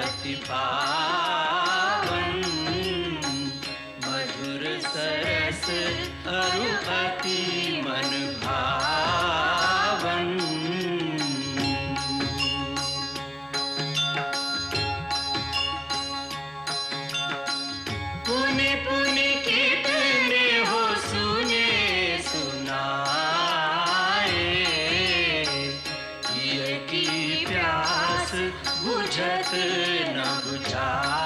अति पावन, मधुर सरस अरु अति मन भावन। पुनि पुनि कितने हो सुने सुनाए, ये की प्यास बुझत न बुझाए।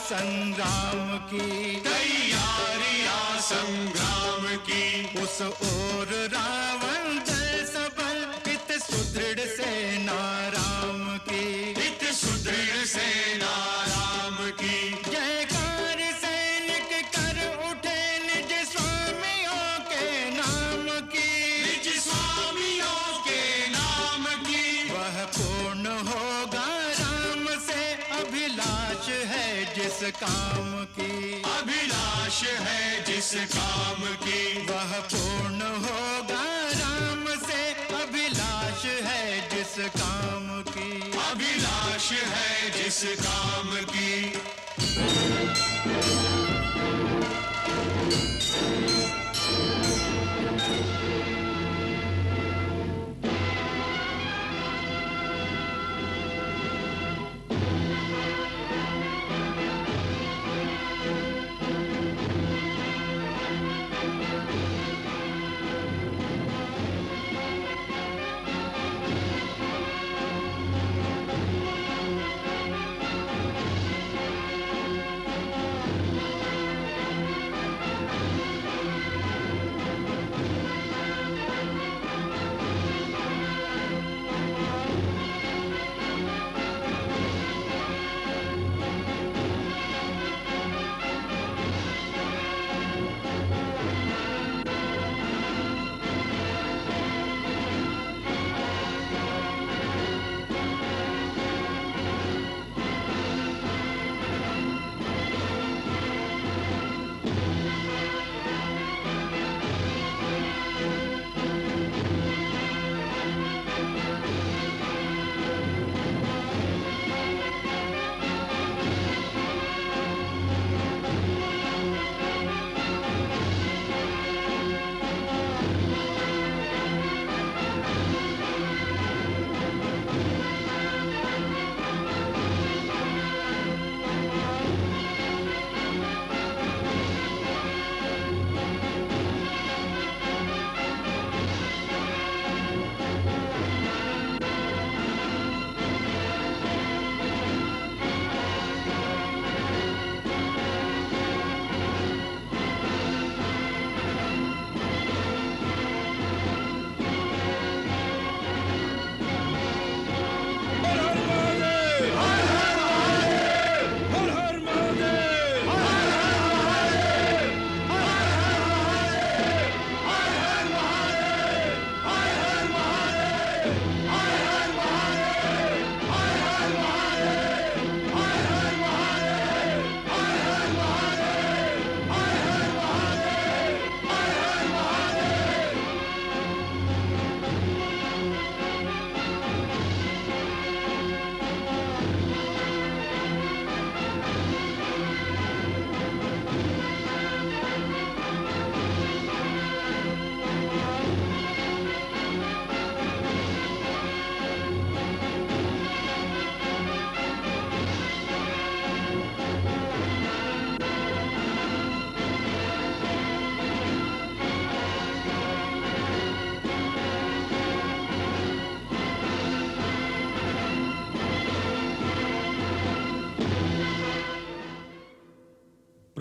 संग्राम की, तैयारियां संग्राम की। उस ओर रावण जय सबल, इत सुदृढ़ सेना राम की, इत सुदृढ़ सेना राम की। जयकार सैनिक कर उठे निज स्वामियों के नाम की, निज स्वामियों के नाम की। वह पूर्ण होगा राम से अभिलाष है जिस काम की, अभिलाष है जिस काम की। वह पूर्ण होगा राम से अभिलाष है जिस काम की, अभिलाष है जिस काम की।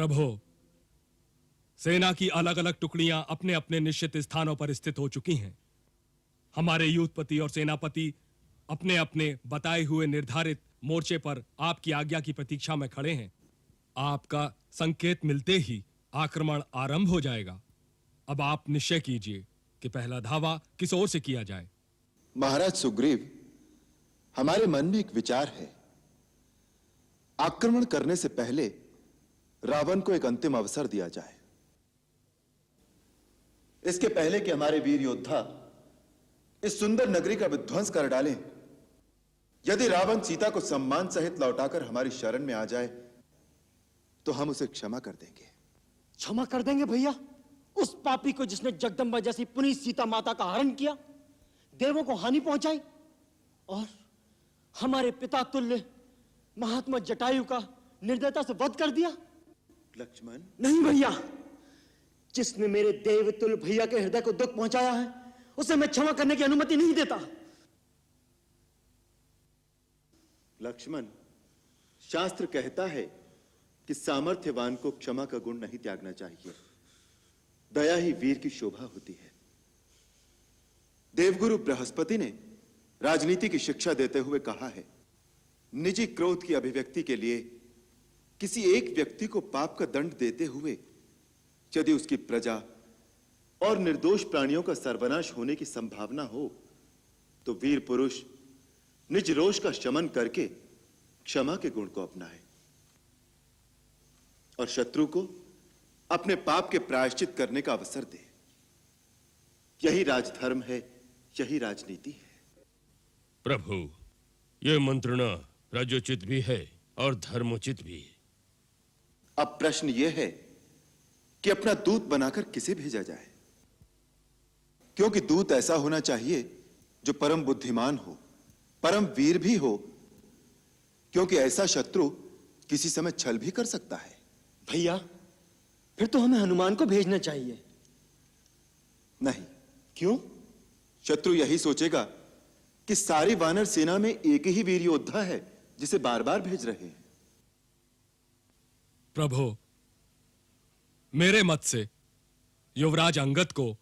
प्रभु, सेना की अलग अलग टुकड़ियां अपने अपने निश्चित स्थानों पर स्थित हो चुकी हैं। हमारे युद्धपति और सेनापति अपने अपने बताए हुए निर्धारित मोर्चे पर आपकी आज्ञा की प्रतीक्षा में खड़े हैं। आपका संकेत मिलते ही आक्रमण आरंभ हो जाएगा। अब आप निश्चय कीजिए कि पहला धावा किस ओर से किया जाए। महाराज सुग्रीव, हमारे मन में एक विचार है। आक्रमण करने से पहले रावण को एक अंतिम अवसर दिया जाए। इसके पहले कि हमारे वीर योद्धा इस सुंदर नगरी का विध्वंस कर डालें, यदि रावण सीता को सम्मान सहित लौटाकर हमारी शरण में आ जाए तो हम उसे क्षमा कर देंगे। क्षमा कर देंगे भैया? उस पापी को जिसने जगदंबा जैसी पुनीत सीता माता का हरण किया, देवों को हानि पहुंचाई और हमारे पिता तुल्य महात्मा जटायु का निर्दयता से वध कर दिया? लक्ष्मण, नहीं भैया, जिसने मेरे देवतुल्य भैया के हृदय को दुख पहुंचाया है उसे मैं क्षमा करने की अनुमति नहीं देता। लक्ष्मण, शास्त्र कहता है कि सामर्थ्यवान को क्षमा का गुण नहीं त्यागना चाहिए। दया ही वीर की शोभा होती है। देवगुरु बृहस्पति ने राजनीति की शिक्षा देते हुए कहा है, निजी क्रोध की अभिव्यक्ति के लिए किसी एक व्यक्ति को पाप का दंड देते हुए यदि उसकी प्रजा और निर्दोष प्राणियों का सर्वनाश होने की संभावना हो तो वीर पुरुष निज रोष का शमन करके क्षमा के गुण को अपनाए और शत्रु को अपने पाप के प्रायश्चित करने का अवसर दे। यही राजधर्म है, यही राजनीति है। प्रभु, यह मंत्रणा राजोचित भी है और धर्मोचित भी। अब प्रश्न यह है कि अपना दूत बनाकर किसे भेजा जाए, क्योंकि दूत ऐसा होना चाहिए जो परम बुद्धिमान हो, परम वीर भी हो, क्योंकि ऐसा शत्रु किसी समय छल भी कर सकता है। भैया, फिर तो हमें हनुमान को भेजना चाहिए। नहीं। क्यों? शत्रु यही सोचेगा कि सारी वानर सेना में एक ही वीर योद्धा है जिसे बार बार भेज रहे हैं। प्रभु, मेरे मत से युवराज अंगद को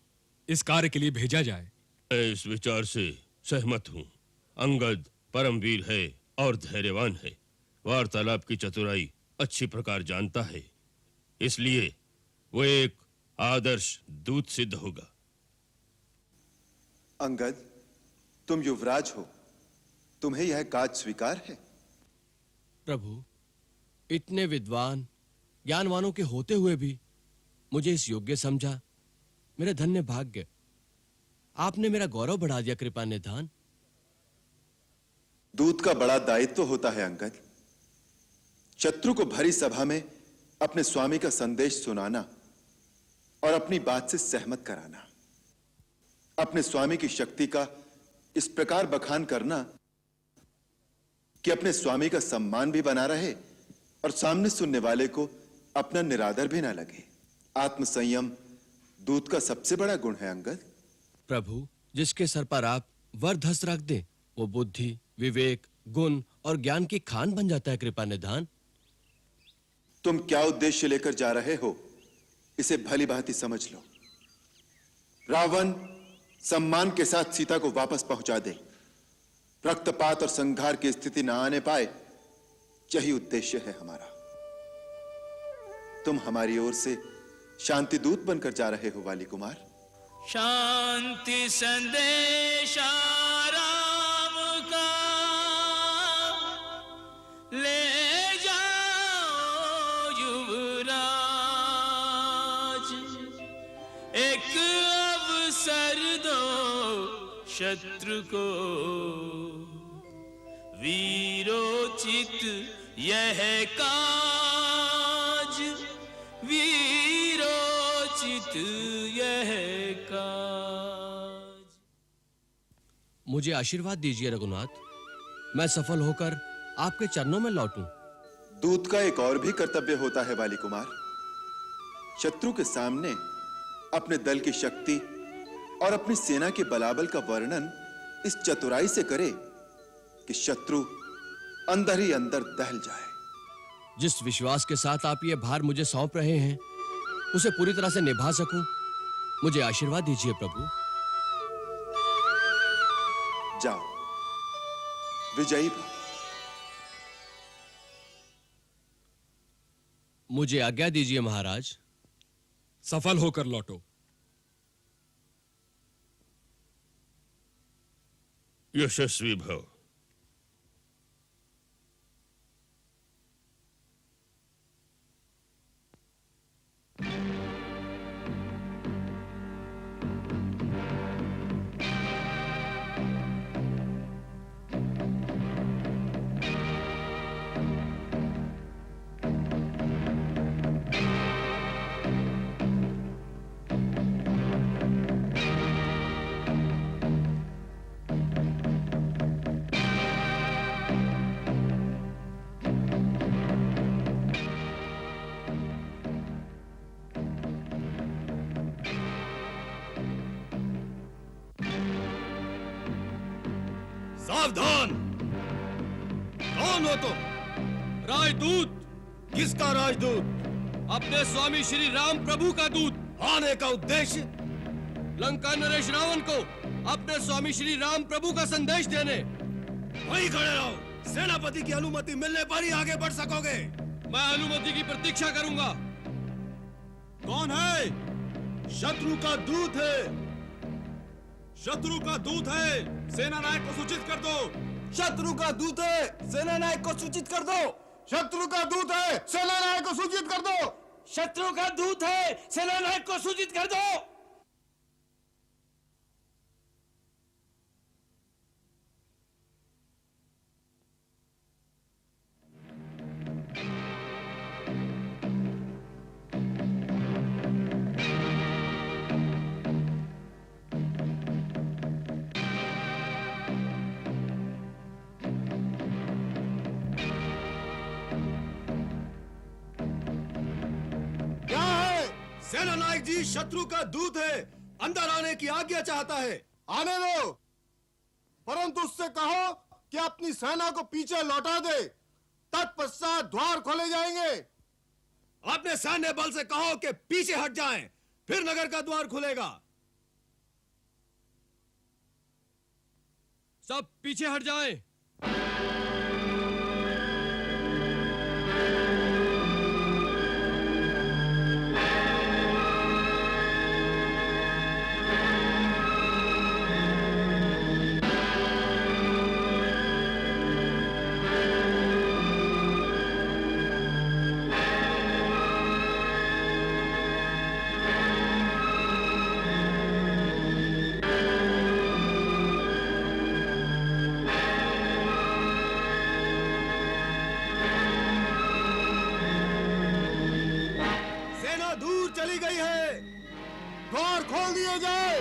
इस कार्य के लिए भेजा जाए। मैं इस विचार से सहमत हूं। अंगद परमवीर है और धैर्यवान है, वार्तालाप की चतुराई अच्छी प्रकार जानता है, इसलिए वो एक आदर्श दूत सिद्ध होगा। अंगद, तुम युवराज हो, तुम्हें यह काज स्वीकार है? प्रभु, इतने विद्वान ज्ञानवानों के होते हुए भी मुझे इस योग्य समझा, मेरा धन्य भाग्य। आपने मेरा गौरव बढ़ा दिया कृपा निधान। दूत का बड़ा दायित्व होता है अंगद। शत्रु को भरी सभा में अपने स्वामी का संदेश सुनाना और अपनी बात से सहमत कराना, अपने स्वामी की शक्ति का इस प्रकार बखान करना कि अपने स्वामी का सम्मान भी बना रहे और सामने सुनने वाले को अपना निरादर भी ना लगे। आत्मसंयम दूत का सबसे बड़ा गुण है अंगद। प्रभु, जिसके सर पर आप वरधस रख दें वो बुद्धि, विवेक, गुण और ज्ञान की खान बन जाता है कृपा निधान। तुम क्या उद्देश्य लेकर जा रहे हो इसे भली भांति समझ लो। रावण सम्मान के साथ सीता को वापस पहुंचा दे, रक्तपात और संघार की स्थिति ना आने पाए, यही उद्देश्य है हमारा। तुम हमारी ओर से शांति दूत बनकर जा रहे हो वाली कुमार। शांति संदेशा राम का ले जाओ युवराज, एक अवसर दो शत्रु को, वीरोचित यह काज, वीरोचित यह काज। मुझे आशीर्वाद दीजिए रघुनाथ, मैं सफल होकर आपके चरणों में लौटूं। दूत का एक और भी कर्तव्य होता है वाली कुमार। शत्रु के सामने अपने दल की शक्ति और अपनी सेना के बलाबल का वर्णन इस चतुराई से करे कि शत्रु अंदर ही अंदर दहल जाए। जिस विश्वास के साथ आप ये भार मुझे सौंप रहे हैं उसे पूरी तरह से निभा सकूं, मुझे आशीर्वाद दीजिए प्रभु। जाओ, विजयी भव। मुझे आज्ञा दीजिए महाराज। सफल होकर लौटो। यशस्वी भव। सावधान! कौन हो तुम? राजदूत। किसका राजदूत? अपने स्वामी श्री राम प्रभु का दूत। आने का उद्देश्य लंका नरेश रावण को अपने स्वामी श्री राम प्रभु का संदेश देने। वहीं खड़े रहो, सेनापति की अनुमति मिलने पर ही आगे बढ़ सकोगे। मैं अनुमति की प्रतीक्षा करूंगा। कौन है? शत्रु का दूत है। शत्रु का दूत है, सेना नायक को सूचित कर दो। शत्रु का दूत है, सेना नायक को सूचित कर दो। शत्रु का दूत है, सेना नायक को सूचित कर दो। शत्रु का दूत है, सेना नायक को सूचित कर दो। सेना नायक जी, शत्रु का दूत है, अंदर आने की आज्ञा चाहता है। आने दो, परंतु उससे कहो कि अपनी सेना को पीछे लौटा दे, तत्पश्चात द्वार खोले जाएंगे। अपने सैन्य बल से कहो कि पीछे हट जाएं, फिर नगर का द्वार खुलेगा। सब पीछे हट जाएं। चली गई है, द्वार खोल दिए जाए।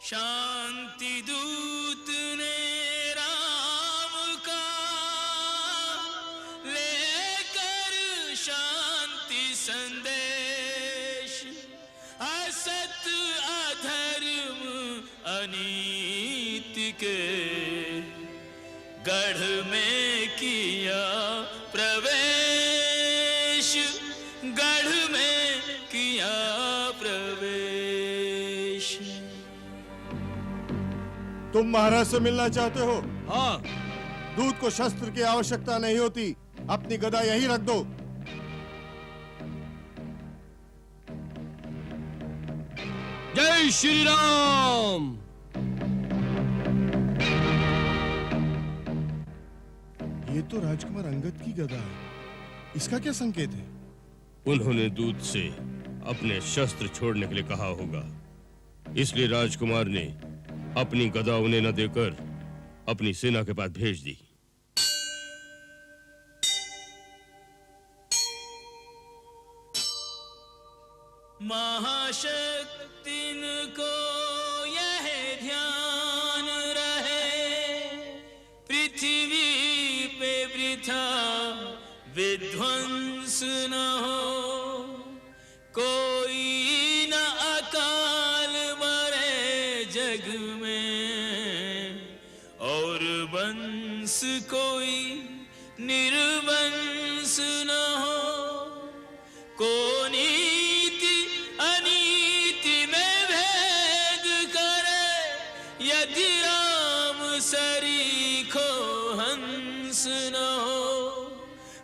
शांति दूत ने राम का लेकर शांति संदेश, असत अधर्म अनीति के गढ़ में किया प्रवेश, गढ़ में किया प्रवेश। तुम महाराज से मिलना चाहते हो? हाँ। दूत को शस्त्र की आवश्यकता नहीं होती, अपनी गदा यहीं रख दो। जय श्री राम। ये तो राजकुमार अंगद की गदा है, इसका क्या संकेत है? उन्होंने दूत से अपने शस्त्र छोड़ने के लिए कहा होगा, इसलिए राजकुमार ने अपनी गदा उन्हें न देकर अपनी सेना के पास भेज दी। महाशक्तिन को यह ध्यान रहे, पृथ्वी पे वृथा विध्वंस न हो, कोई न अकाल मरे जग में, और वंश कोई निर्वंश न हो, को नीति अनीति में भेद करे, यदि राम सरीखो हंस न हो,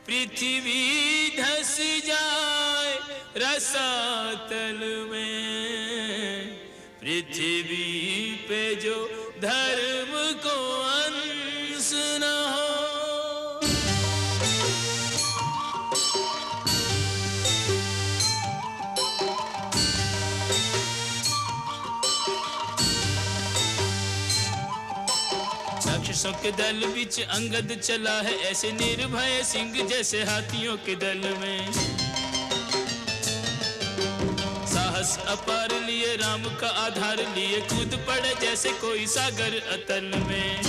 पृथ्वी धस जाए रसातल में, पृथ्वी पे जो धर्म को अंश न हो। राक्षसों के दल बीच अंगद चला है, ऐसे निर्भय सिंह जैसे हाथियों के दल में, साहस अपार लिए राम का आधार लिए, कूद पड़े जैसे कोई सागर अतल में,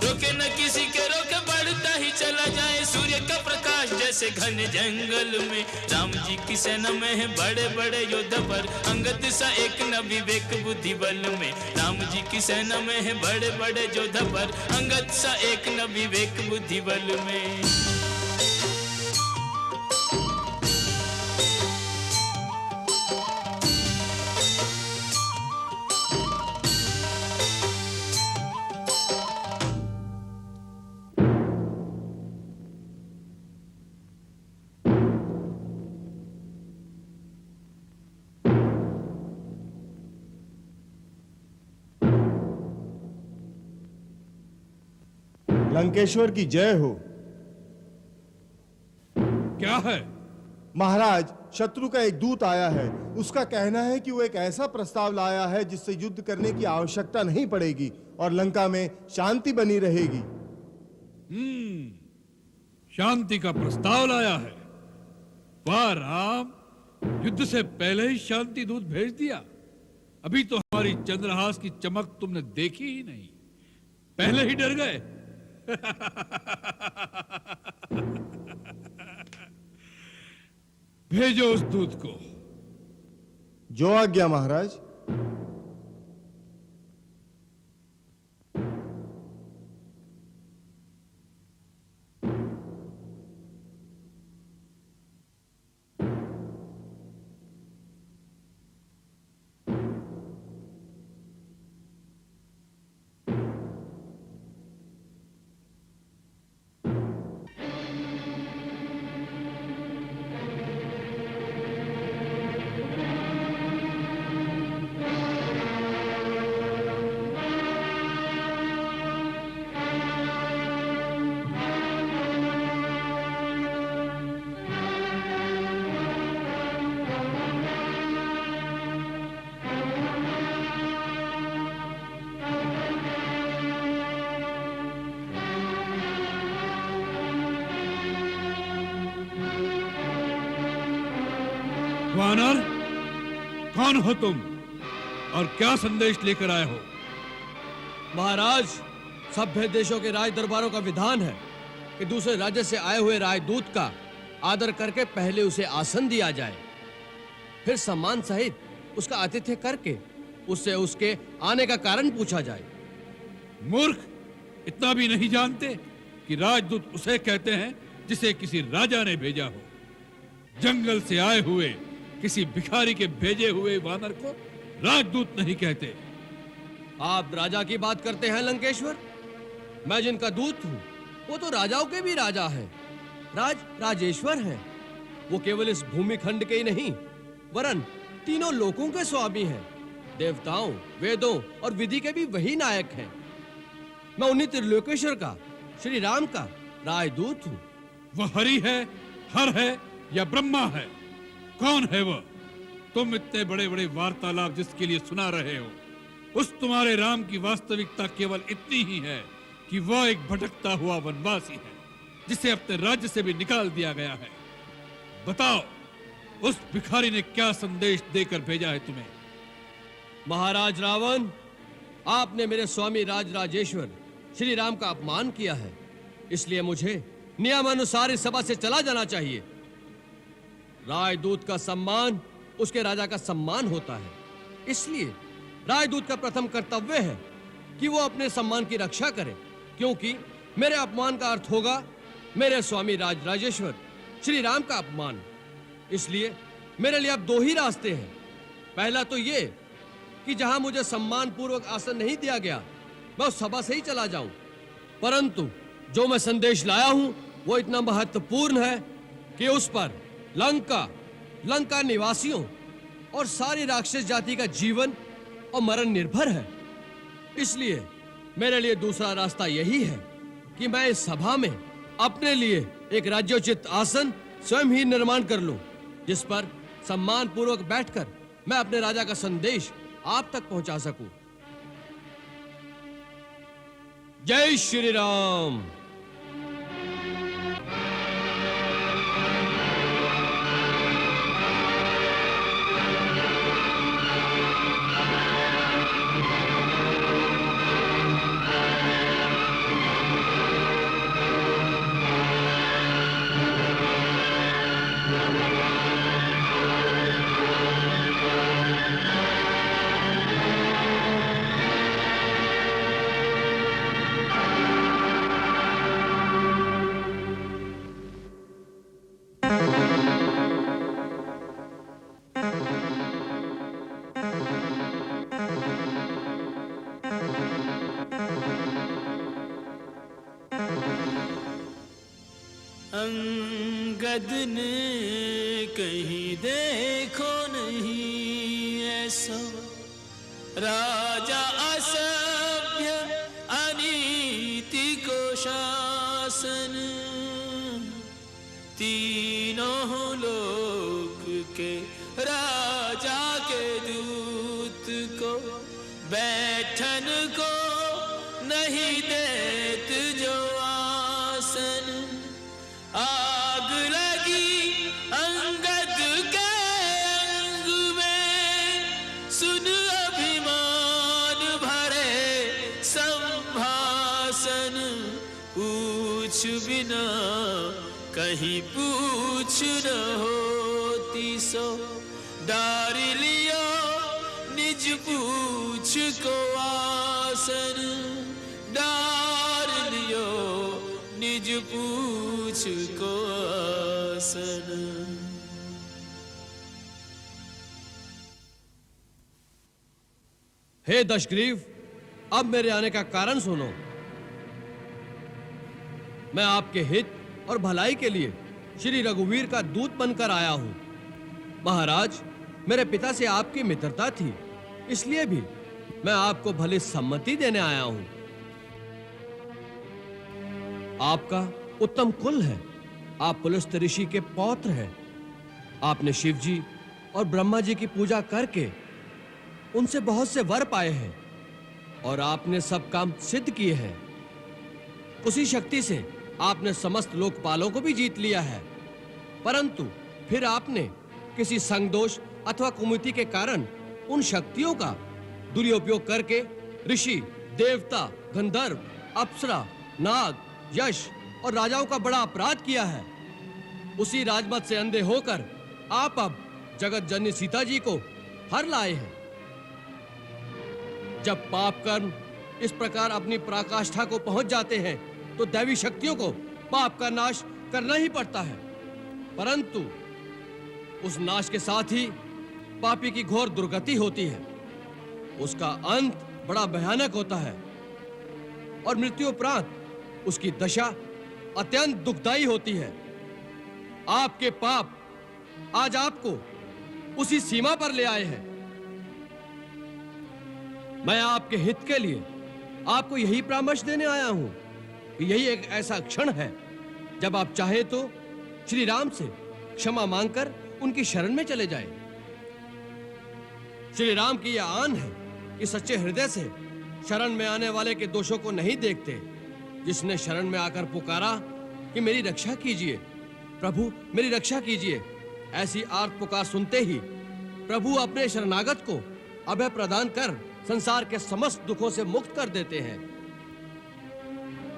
रोके न किसी के रोके बढ़ता ही चला जाए, सूर्य का प्रकाश जैसे घने जंगल में, राम जी की सेना में है बड़े बड़े योद्धा पर, अंगद सा एक न विवेक बुद्धि बल में, राम जी की सेना में है बड़े बड़े योद्धा पर, अंगद सा एक न विवेक बुद्धि बल में। लंकेश्वर की जय हो। क्या है? महाराज, शत्रु का एक दूत आया है। उसका कहना है कि वो एक ऐसा प्रस्ताव लाया है जिससे युद्ध करने की आवश्यकता नहीं पड़ेगी और लंका में शांति बनी रहेगी। शांति का प्रस्ताव लाया है? वाह राम, युद्ध से पहले ही शांति दूत भेज दिया। अभी तो हमारी चंद्रहास की चमक तुमने देखी ही नहीं, पहले ही डर गए। भेजो उस दूत को। जो आज्ञा महाराज। वानर, कौन हो तुम और क्या संदेश लेकर आए हो? महाराज, सभ्य देशों के राज दरबारों का विधान है कि दूसरे राज्य से आए हुए राजदूत का आदर करके पहले उसे आसन दिया जाए, फिर सम्मान सहित उसका आतिथ्य करके उससे उसके आने का कारण पूछा जाए। मूर्ख, इतना भी नहीं जानते कि राजदूत उसे कहते हैं जिसे किसी राजा ने भेजा हो। जंगल से आए हुए किसी भिखारी के भेजे हुए वानर को राजदूत नहीं कहते। आप राजा की बात करते हैं लंकेश्वर? मैं जिनका दूत हूं वो तो राजाओं के भी राजा हैं, राजेश्वर हैं। वो केवल इस भूमि खंड के ही नहीं वरन तीनों लोकों के स्वामी हैं। देवताओं, वेदों और विधि के भी वही नायक हैं। मैं उन्हीं त्रिलोकेश्वर का, श्री राम का राजदूत हूं। वह हरि है, हर है या ब्रह्मा है? कौन है वह? तुम इतने बड़े बड़े वार्तालाप जिसके लिए सुना रहे हो, उस तुम्हारे राम की वास्तविकता केवल इतनी ही है कि वह एक भटकता हुआ वनवासी है जिसे अपने राज्य से भी निकाल दिया गया है। बताओ, उस भिखारी ने क्या संदेश देकर भेजा है तुम्हें? महाराज रावण, आपने मेरे स्वामी राजराजेश्वर श्री राम का अपमान किया है, इसलिए मुझे नियमानुसार इस सभा से चला जाना चाहिए। राजदूत का सम्मान उसके राजा का सम्मान होता है, इसलिए राजदूत का प्रथम कर्तव्य है कि वो अपने सम्मान की रक्षा करे, क्योंकि मेरे अपमान का अर्थ होगा मेरे स्वामी राजराजेश्वर श्री राम का अपमान। इसलिए मेरे लिए अब दो ही रास्ते हैं। पहला तो ये कि जहां मुझे सम्मान पूर्वक आसन नहीं दिया गया, मैं उस सभा से ही चला जाऊं। परंतु जो मैं संदेश लाया हूं वो इतना महत्वपूर्ण है कि उस पर लंका निवासियों और सारी राक्षस जाति का जीवन और मरण निर्भर है। इसलिए मेरे लिए दूसरा रास्ता यही है कि मैं इस सभा में अपने लिए एक राज्योचित आसन स्वयं ही निर्माण कर लूं, जिस पर सम्मान पूर्वक बैठकर मैं अपने राजा का संदेश आप तक पहुंचा सकूं। जय श्री राम। अंगद ने कहीं देखो नहीं ऐसा राजा असभ्य अनीति को शासन, तीनों लोक के राजा के दूत को बैठन को नहीं देत जो आसन। आग लगी अंगद के अंग में, सुन अभिमान भरे संभाषण। पूछ बिना कहीं पूछ न होती सो, डार लियो निज पूछ को आसन। डार लियो निज पूछ को आसन। हे दशग्रीव, अब मेरे आने का कारण सुनो। मैं आपके हित और भलाई के लिए श्री रघुवीर का दूत बनकर आया हूं। महाराज, मेरे पिता से आपकी मित्रता थी, इसलिए भी मैं आपको भली सम्मति देने आया हूं। आपका उत्तम कुल है, आप पुलस्त्य ऋषि के पौत्र हैं। आपने शिव जी और ब्रह्मा जी की पूजा करके उनसे बहुत से वर पाए हैं और आपने सब काम सिद्ध किए हैं। उसी शक्ति से आपने समस्त लोकपालों को भी जीत लिया है, परंतु फिर आपने किसी संगदोष अथवा कुमति के कारण उन शक्तियों का दुरुपयोग करके ऋषि, देवता, गंधर्व, अप्सरा, नाग, यश और राजाओं का बड़ा अपराध किया है। उसी राजमत से अंधे होकर आप अब जगत जननी सीता जी को हर लाए हैं। जब पाप कर्म इस प्रकार अपनी पराकाष्ठा को पहुंच जाते हैं तो दैवी शक्तियों को पाप का नाश करना ही पड़ता है, परंतु उस नाश के साथ ही पापी की घोर दुर्गति होती है। उसका अंत बड़ा भयानक होता है और मृत्यु उपरांत उसकी दशा अत्यंत दुखदायी होती है। आपके पाप आज आपको उसी सीमा पर ले आए हैं। मैं आपके हित के लिए आपको यही परामर्श देने आया हूं कि यही एक ऐसा क्षण है जब आप चाहे तो श्री राम से क्षमा मांगकर उनकी शरण में चले जाएं। श्री राम की यह आन है कि सच्चे हृदय से शरण में आने वाले के दोषों को नहीं देखते। जिसने शरण में आकर पुकारा कि मेरी रक्षा कीजिए, प्रभु मेरी रक्षा कीजिए, ऐसी आर्त पुकार सुनते ही प्रभु अपने शरणागत को अभय प्रदान कर संसार के समस्त दुखों से मुक्त कर देते हैं।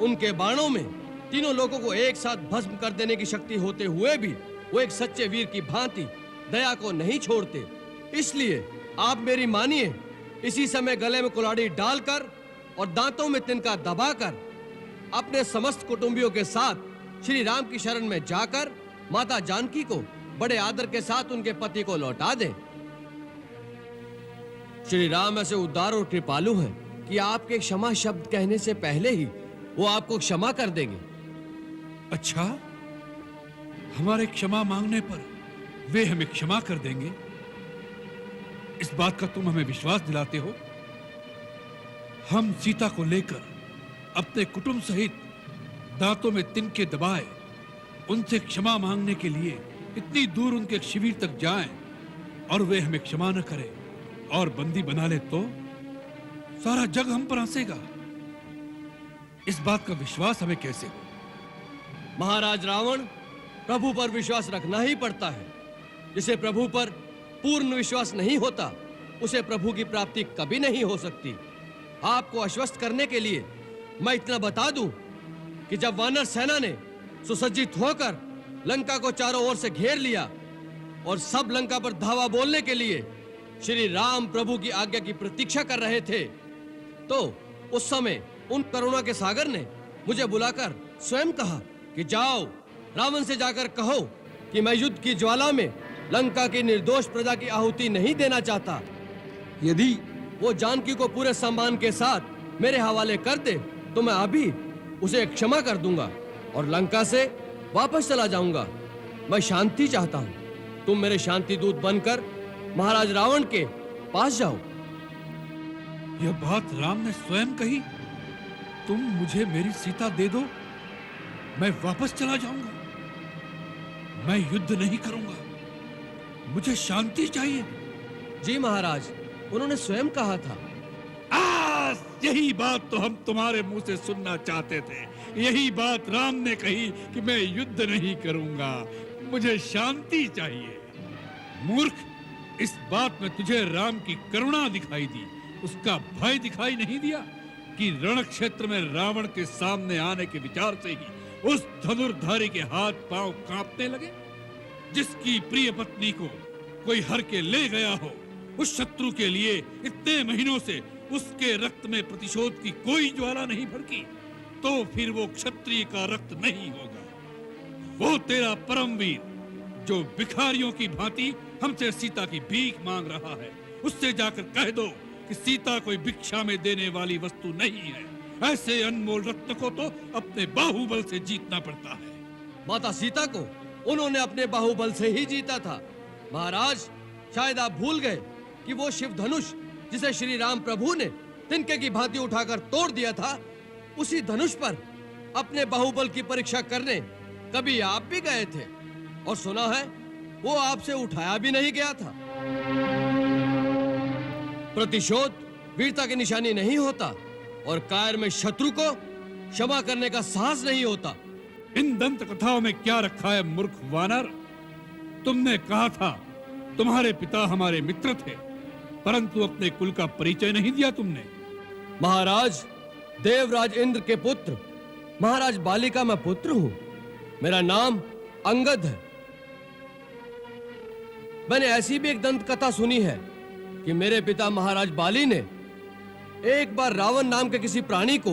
उनके बाणों में तीनों लोगों को एक साथ भस्म कर देने की शक्ति होते हुए भी वो एक सच्चे वीर की भांति दया को नहीं छोड़ते। इसलिए आप मेरी मानिए, इसी समय गले में कुल्हाड़ी डालकर और दांतों में तिनका दबाकर अपने समस्त कुटुंबियों के साथ श्री राम की शरण में जाकर माता जानकी को बड़े आदर के साथ उनके पति को लौटा दें। श्री राम ऐसे उदार और कृपालु हैं कि आपके क्षमा शब्द कहने से पहले ही वो आपको क्षमा कर देंगे। अच्छा, हमारे क्षमा मांगने पर वे हमें क्षमा कर देंगे, इस बात का तुम हमें विश्वास दिलाते हो? हम सीता को लेकर अपने कुटुंब सहित दांतों में तिनके दबाए उनसे क्षमा मांगने के लिए इतनी दूर उनके शिविर तक जाएं और वे हमें क्षमा न करें और बंदी बना ले तो सारा जग हम पर हंसेगा। इस बात का विश्वास हमें कैसे हो? महाराज रावण, प्रभु पर विश्वास रखना ही पड़ता है। जिसे प्रभु पर पूर्ण विश्वास नहीं होता उसे प्रभु की प्राप्ति कभी नहीं हो सकती। आपको आश्वस्त करने के लिए मैं इतना बता दूं कि जब वानर सेना ने सुसज्जित होकर लंका को चारों ओर से घेर लिया और सब लंका पर धावा बोलने के लिए श्री राम प्रभु की आज्ञा की प्रतीक्षा कर रहे थे, तो उस समय उन करुणा के सागर ने मुझे बुलाकर स्वयं कहा कि जाओ, रावण से जाकर कहो कि मैं युद्ध की ज्वाला में लंका की निर्दोष प्रजा की आहुति नहीं देना चाहता। यदि वो जानकी को पूरे सम्मान के साथ मेरे हवाले कर दे तो मैं अभी उसे क्षमा कर दूंगा और लंका से वापस चला जाऊंगा। मैं शांति चाहता हूँ। तुम मेरे शांति दूत बनकर महाराज रावण के पास जाओ। यह बात राम ने स्वयं कही? तुम मुझे मेरी सीता दे दो, मैं वापस चला जाऊंगा। मैं युद्ध नहीं करूंगा, मुझे शांति चाहिए। जी महाराज, उन्होंने स्वयं कहा था। यही बात तो हम तुम्हारे मुंह से सुनना चाहते थे। यही बात राम ने कही कि मैं युद्ध नहीं करूंगा, मुझे शांति चाहिए। मूर्ख, इस बात में तुझे राम की करुणा दिखाई दी, उसका भय दिखाई नहीं दिया कि रण क्षेत्र में रावण के सामने आने के विचार से ही उस धनुर्धारी के हाथ पांव कांपने लगे। जिसकी प्रिय पत्नी को कोई हर के ले गया हो, उस शत्रु के लिए इतने महीनों से उसके रक्त में प्रतिशोध की कोई ज्वाला नहीं भड़की, तो फिर वो क्षत्रिय का रक्त नहीं होगा। वो तेरा परमवीर जो भिखारियों की भांति हमसे सीता की भीख मांग रहा है, उससे जाकर कह दो कि सीता कोई भिक्षा में देने वाली वस्तु नहीं है। ऐसे अनमोल रत्न को तो अपने बाहुबल से जीतना पड़ता है। माता सीता को उन्होंने अपने बाहुबल से ही जीता था। महाराज, शायद आप भूल गए कि वो शिव धनुष जिसे श्री राम प्रभु ने तिनके की भांति उठाकर तोड़ दिया था, उसी धनुष पर अपने बाहुबल की परीक्षा करने कभी आप भी गए थे और सुना है वो आपसे उठाया भी नहीं गया था। प्रतिशोध वीरता की निशानी नहीं होता और कायर में शत्रु को क्षमा करने का साहस नहीं होता। इन दंत कथाओं में क्या रखा है मूर्ख वानर? तुमने कहा था तुम्हारे पिता हमारे मित्र थे, परंतु अपने कुल का परिचय नहीं दिया तुमने। महाराज, देवराज इंद्र के पुत्र महाराज बाली का मैं पुत्र हूं। मेरा नाम अंगद है। मैंने ऐसी भी एक दंत कथा सुनी है कि मेरे पिता महाराज बाली ने एक बार रावण नाम के किसी प्राणी को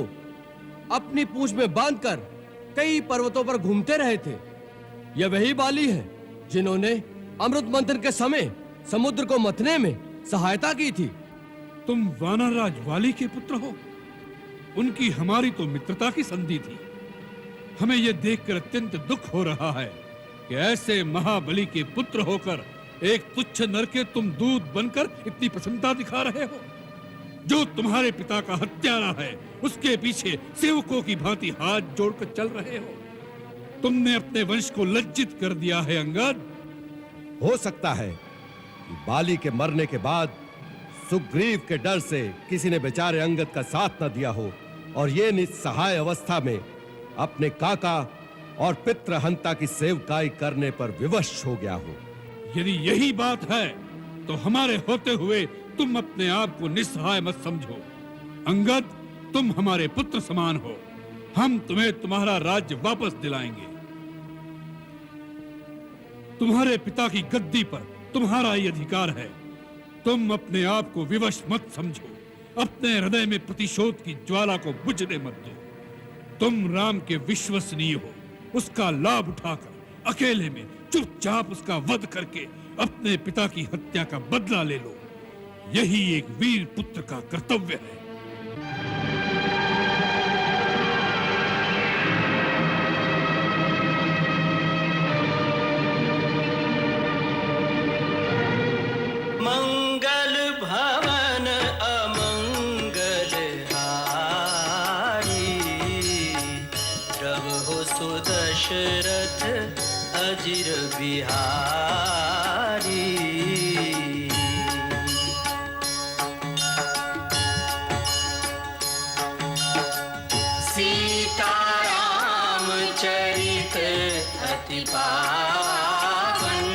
अपनी पूंछ में बांधकर कई पर्वतों पर घूमते रहे थे। यह वही बाली है जिन्होंने अमृत मंथन के समय समुद्र को मथने में सहायता की थी। तुम वानर राज वाली के पुत्र हो। उनकी हमारी तो मित्रता की संधि थी। हमें यह देखकर अत्यंत दुख हो रहा है कि ऐसे महाबली के पुत्र होकर एक तुच्छ नर के तुम दूत बनकर इतनी प्रसन्नता दिखा रहे हो। जो तुम्हारे पिता का हत्यारा है, उसके पीछे सेवकों की भांति हाथ जोड़कर चल रहे हो। तुमने अपने वंश को लज्जित कर दिया है अंगद। हो सकता है कि बाली के मरने के बाद सुग्रीव के डर से किसी ने बेचारे अंगद का साथ न दिया हो और ये निस्सहाय अवस्था में अपने काका और पितृहंता की सेवकाई करने पर विवश हो गया हो। यदि यही बात है तो हमारे होते हुए तुम अपने आप को निस्सहाय मत समझो। अंगद, तुम हमारे पुत्र समान हो। हम तुम्हें तुम्हारा राज्य वापस दिलाएंगे। तुम्हारे पिता की गद्दी पर तुम्हारा ही अधिकार है। तुम अपने आप को विवश मत समझो। अपने हृदय में प्रतिशोध की ज्वाला को बुझने मत दो। तुम राम के विश्वसनीय हो। उसका लाभ उठाकर अकेले में चुपचाप उसका वध करके अपने पिता की हत्या का बदला ले लो। यही एक वीर पुत्र का कर्तव्य है। मंगल भवन अमंगल हारी, प्रभु सुदशरथ अजिर बिहारी। सीताराम चरित अति पावन,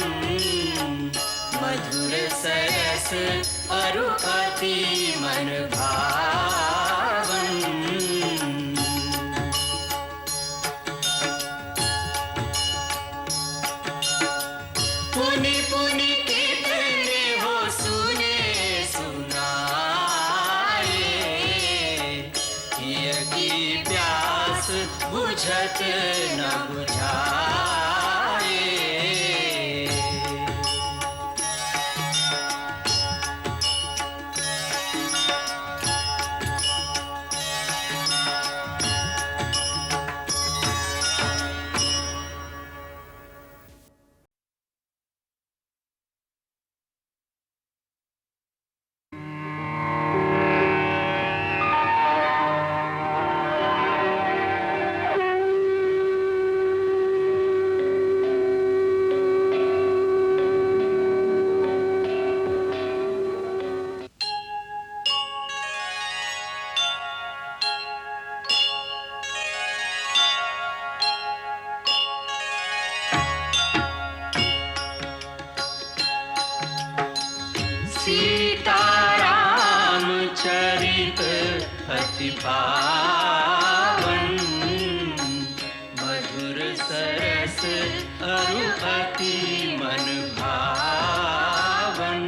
मधुर सरस अरु अति मन भावन। पुनि पुनि कितने हो सुने सुनाए, हिय की प्यास बुझत न बुझाए। सीताराम चरित अति पावन, मधुर सरस अरु अति मन भावन।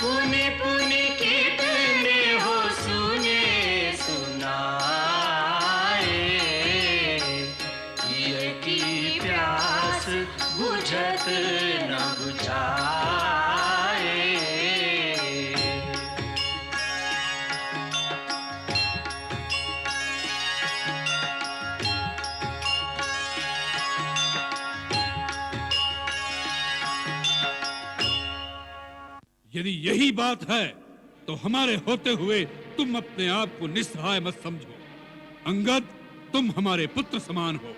पुनि पुनि कितने हो सुने सुनाए, की प्यास बुझत न बुझाए। यदि यही बात है तो हमारे होते हुए तुम अपने आप को निस्सहाय मत समझो। अंगद, तुम हमारे पुत्र समान हो।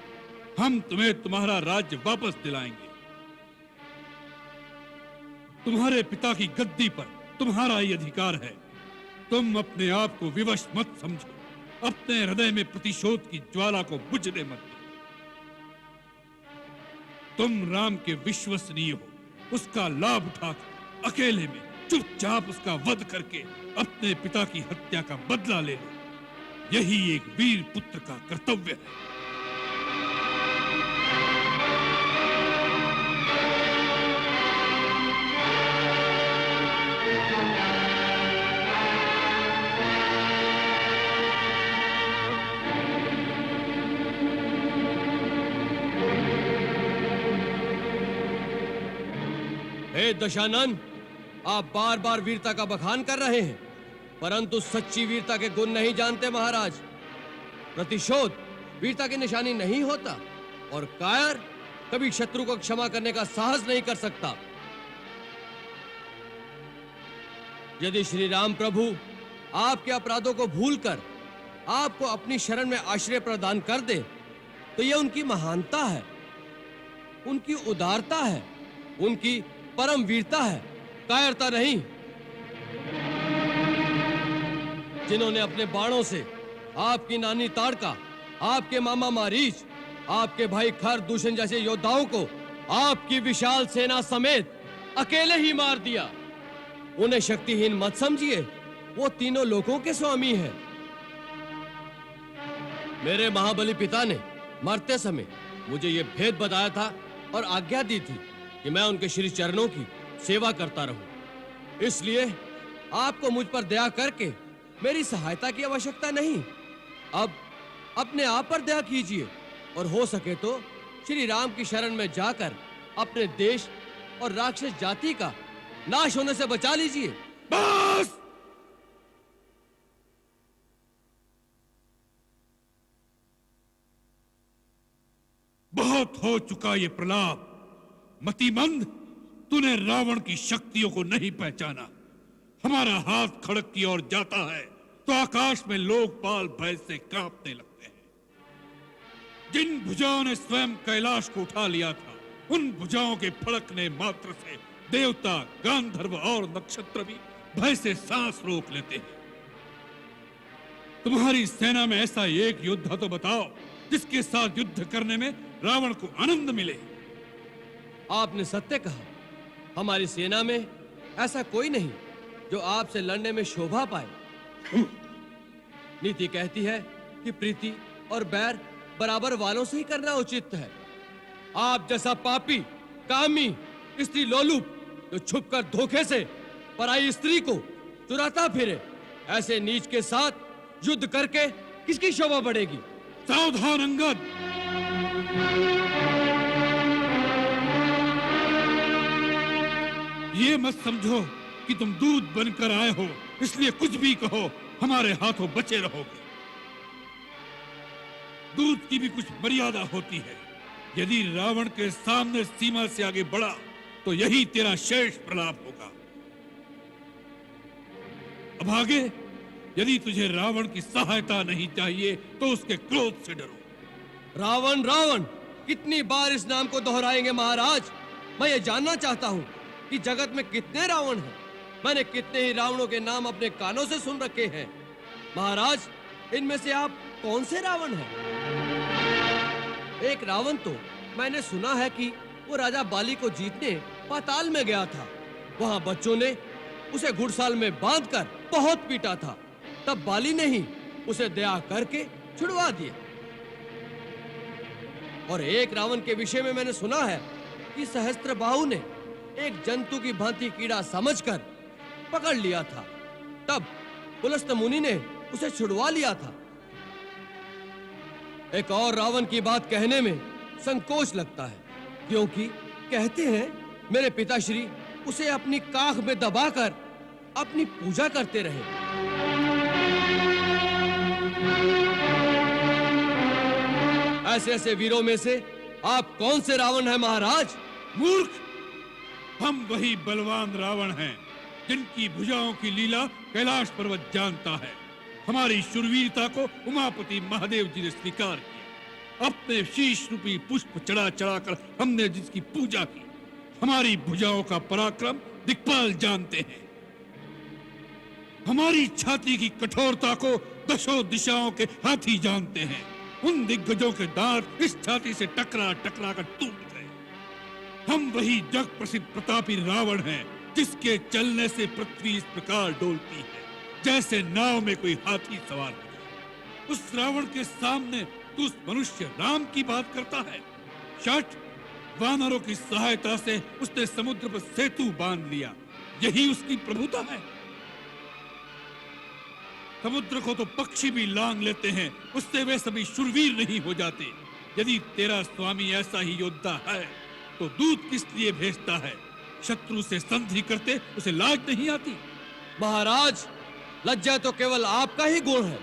हम तुम्हें तुम्हारा राज्य वापस दिलाएंगे। तुम्हारे पिता की गद्दी पर तुम्हारा ही अधिकार है। तुम अपने आप को विवश मत समझो। अपने हृदय में प्रतिशोध की ज्वाला को बुझने मत दो। तुम राम के विश्वसनीय हो। उसका लाभ उठाकर अकेले में चुपचाप उसका वध करके अपने पिता की हत्या का बदला ले लो। यही एक वीर पुत्र का कर्तव्य है। हे दशानन, आप बार बार वीरता का बखान कर रहे हैं, परंतु सच्ची वीरता के गुण नहीं जानते महाराज। प्रतिशोध वीरता की निशानी नहीं होता और कायर कभी शत्रु को क्षमा करने का साहस नहीं कर सकता। यदि श्री राम प्रभु आपके अपराधों को भूलकर आपको अपनी शरण में आश्रय प्रदान कर दे तो यह उनकी महानता है, उनकी उदारता है, उनकी परम वीरता है, कायरता नहीं। जिन्होंने अपने बाणों से आपकी नानी ताड़का, आपके मामा मारीच, आपके भाई खर दूषण जैसे योद्धाओं को आपकी विशाल सेना समेत अकेले ही मार दिया। उन्हें शक्तिहीन मत समझिए, वो तीनों लोगों के स्वामी हैं। मेरे महाबली पिता ने मरते समय मुझे ये भेद बताया था और आज्ञा दी थी कि मैं उनके श्री चरणों की सेवा करता रहूं। इसलिए आपको मुझ पर दया करके मेरी सहायता की आवश्यकता नहीं। अब अपने आप पर दया कीजिए और हो सके तो श्री राम की शरण में जाकर अपने देश और राक्षस जाति का नाश होने से बचा लीजिए। बस! बहुत हो चुका ये प्रलाप। मतिमंद, तूने रावण की शक्तियों को नहीं पहचाना। हमारा हाथ खड़क की ओर जाता है तो आकाश में लोकपाल भय से कांपने लगते हैं। जिन भुजाओं ने स्वयं कैलाश को उठा लिया था, उन भुजाओं के फड़कने मात्र से देवता, गांधर्व और नक्षत्र भी भय से सांस रोक लेते हैं। तुम्हारी सेना में ऐसा एक योद्धा तो बताओ जिसके साथ युद्ध करने में रावण को आनंद मिले। आपने सत्य कहा, हमारी सेना में ऐसा कोई नहीं जो आपसे लड़ने में शोभा पाए। नीति कहती है कि प्रीति और बैर बराबर वालों से ही करना उचित है। आप जैसा पापी, कामी, स्त्री लोलुप जो छुपकर धोखे से पराई स्त्री को चुराता फिरे, ऐसे नीच के साथ युद्ध करके किसकी शोभा बढ़ेगी? सावधान अंगद! ये मत समझो कि तुम दूध बनकर आए हो, इसलिए कुछ भी कहो, हमारे हाथों बचे रहोगे। दूध की भी कुछ मर्यादा होती है। यदि रावण के सामने सीमा से आगे बढ़ा तो यही तेरा शेष प्रलाप होगा। अब आगे, यदि तुझे रावण की सहायता नहीं चाहिए तो उसके क्रोध से डरो। रावण रावण कितनी बार इस नाम को दोहराएंगे महाराज? मैं ये जानना चाहता हूँ कि जगत में कितने रावण हैं। मैंने कितने ही रावणों के नाम अपने कानों से सुन रखे हैं। महाराज, इनमें से आप कौन से रावण हैं? एक रावण तो मैंने सुना है कि वो राजा बाली को जीतने पाताल में गया था। वहां बच्चों ने उसे घुड़साल में बांधकर बहुत पीटा था। तब बाली ने ही उसे दया करके छुड़वा दिया। और एक रावण के विषय में मैंने सुना है कि सहस्त्रबाहु ने एक जंतु की भांति कीड़ा समझकर पकड़ लिया था। तब पुलस्त मुनि ने उसे छुड़वा लिया था। एक और रावण की बात कहने में संकोच लगता है, क्योंकि कहते हैं मेरे पिताश्री उसे अपनी काख में दबाकर अपनी पूजा करते रहे। ऐसे ऐसे वीरों में से आप कौन से रावण हैं महाराज? मूर्ख! हम वही बलवान रावण हैं जिनकी भुजाओं की लीला कैलाश पर्वत जानता है। हमारी शूरवीरता को उमापति महादेव जी ने स्वीकार किया। अपने शीश रूपी पुष्प चढ़ा चढ़ाकर हमने जिसकी पूजा की। हमारी भुजाओं का पराक्रम दिक्पाल जानते हैं। हमारी छाती की कठोरता को दशों दिशाओं के हाथी जानते हैं। उन दिग्गजों के दांत इस छाती से टकरा टकरा कर टूट गए। हम वही जग प्रसिद्ध प्रतापी रावण हैं जिसके चलने से पृथ्वी इस प्रकार डोलती है जैसे नाव में कोई हाथी सवार हो। उस रावण के सामने तू उस मनुष्य राम की बात करता है। शठ! वानरों की सहायता से उसने समुद्र पर सेतु बांध लिया। यही उसकी प्रभुता है। समुद्र को तो पक्षी भी लांग लेते हैं, उससे वे सभी शूरवीर नहीं हो जाते। यदि तेरा स्वामी ऐसा ही योद्धा है तो दूत किस लिए भेजता है? शत्रु से संधि करते उसे लाज नहीं आती? महाराज, लज्जा तो केवल आपका ही गुण है।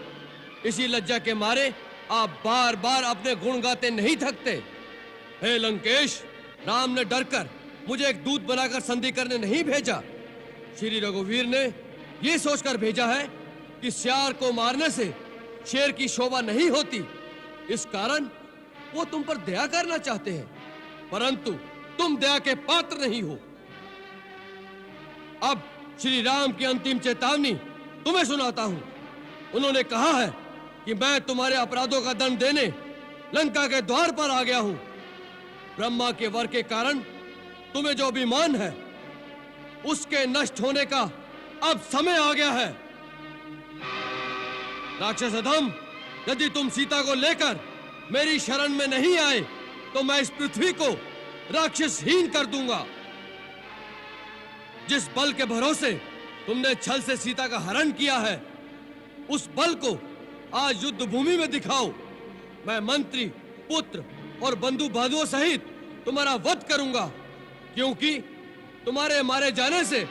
इसी लज्जा के मारे आप बार बार अपने गुण गाते नहीं थकते। हे लंकेश, राम ने डरकर मुझे एक दूत बनाकर संधि करने नहीं भेजा। श्री रघुवीर ने यह सोचकर भेजा है कि सियार को मारने से शेर की शोभा नहीं होती। इस कारण वो तुम पर दया करना चाहते हैं, परंतु तुम दया के पात्र नहीं हो। अब श्री राम की अंतिम चेतावनी तुम्हें सुनाता हूं। उन्होंने कहा है कि मैं तुम्हारे अपराधों का दंड देने लंका के द्वार पर आ गया हूं। ब्रह्मा के वर के कारण तुम्हें जो अभिमान है उसके नष्ट होने का अब समय आ गया है। राक्षस अधम, यदि तुम सीता को लेकर मेरी शरण में नहीं आए तो मैं इस पृथ्वी को राक्षसहीन कर दूंगा। जिस बल के भरोसे तुमने छल से सीता का हरण किया है, उस बल को आज युद्ध भूमि में दिखाओ। मैं मंत्री, पुत्र और बंधु बांधुओं सहित तुम्हारा वध करूंगा, क्योंकि तुम्हारे मारे जाने से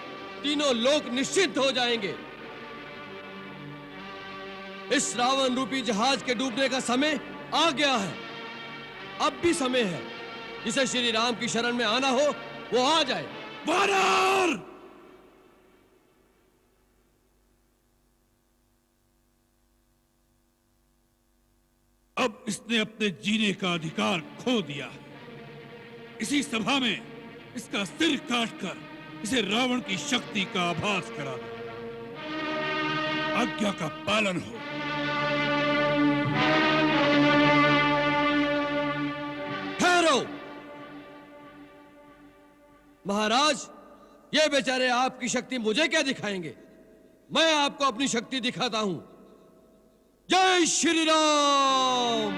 तीनों लोक निश्चित हो जाएंगे। इस रावण रूपी जहाज के डूबने का समय आ गया है। अब भी समय है। जिसे श्री राम की शरण में आना हो वो आ जाए। वानर! अब इसने अपने जीने का अधिकार खो दिया है। इसी सभा में इसका सिर काटकर इसे रावण की शक्ति का आभास करा दो। आज्ञा का पालन हो। ठहरो महाराज, ये बेचारे आपकी शक्ति मुझे क्या दिखाएंगे? मैं आपको अपनी शक्ति दिखाता हूं। जय श्री राम!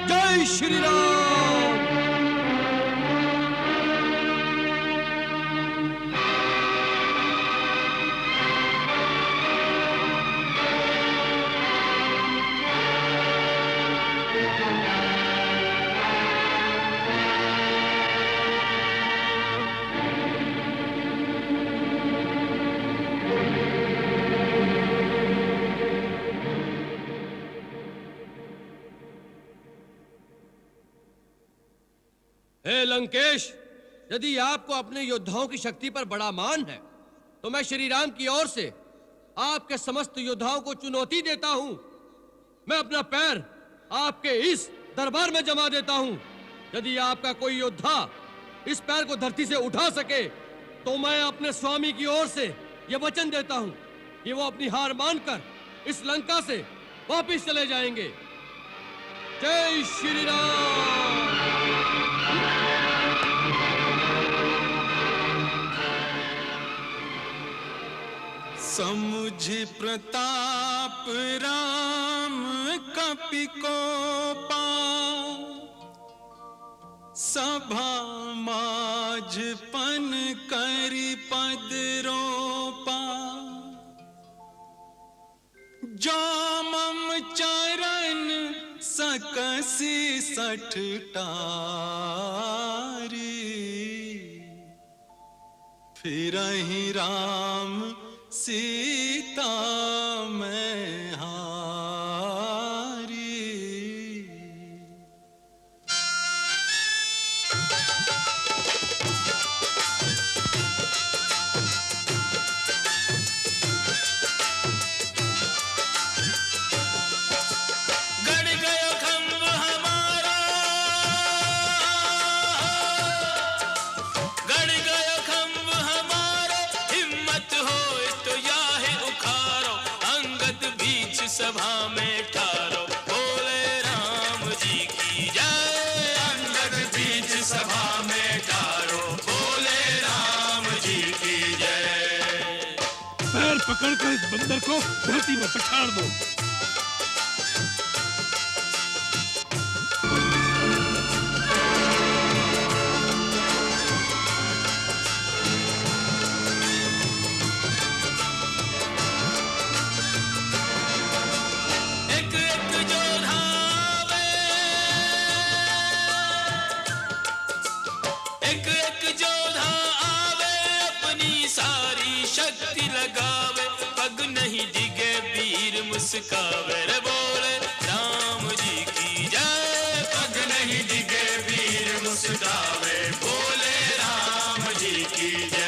जय श्री राम! हे लंकेश, यदि आपको अपने योद्धाओं की शक्ति पर बड़ा मान है तो मैं श्री राम की ओर से आपके समस्त योद्धाओं को चुनौती देता हूं। मैं अपना पैर आपके इस दरबार में जमा देता हूं। यदि आपका कोई योद्धा इस पैर को धरती से उठा सके तो मैं अपने स्वामी की ओर से यह वचन देता हूं कि वो अपनी हार मानकर इस लंका से वापस चले जाएंगे। जय श्री राम! समुझे प्रताप राम कपि कोपा, सभा माझ पन करि पद रोपा। जो मम चरण सकसि सठ टारी, फिरहि राम सीता मैं हारी। गड़ गयो खंभ हमारा, गड़ गयो खंभ हमारा। हिम्मत हो तो याहे उखारो, अंगद बीच सभा में ठारो। बोले राम जी की जय। अंगद बीच सभा में ठारो, बोले राम जी की जय। पैर पकड़कर इस बंदर को धरती में पछाड़ दो। एक एक योद्धा आवे, एक एक योद्धा आवे, अपनी सारी शक्ति लगावे। पग नहीं डिगे वीर मुस्कावे, रे बोले राम जी की जय। पग नहीं डिगे वीर मुस्कावे, बोले राम जी की जय।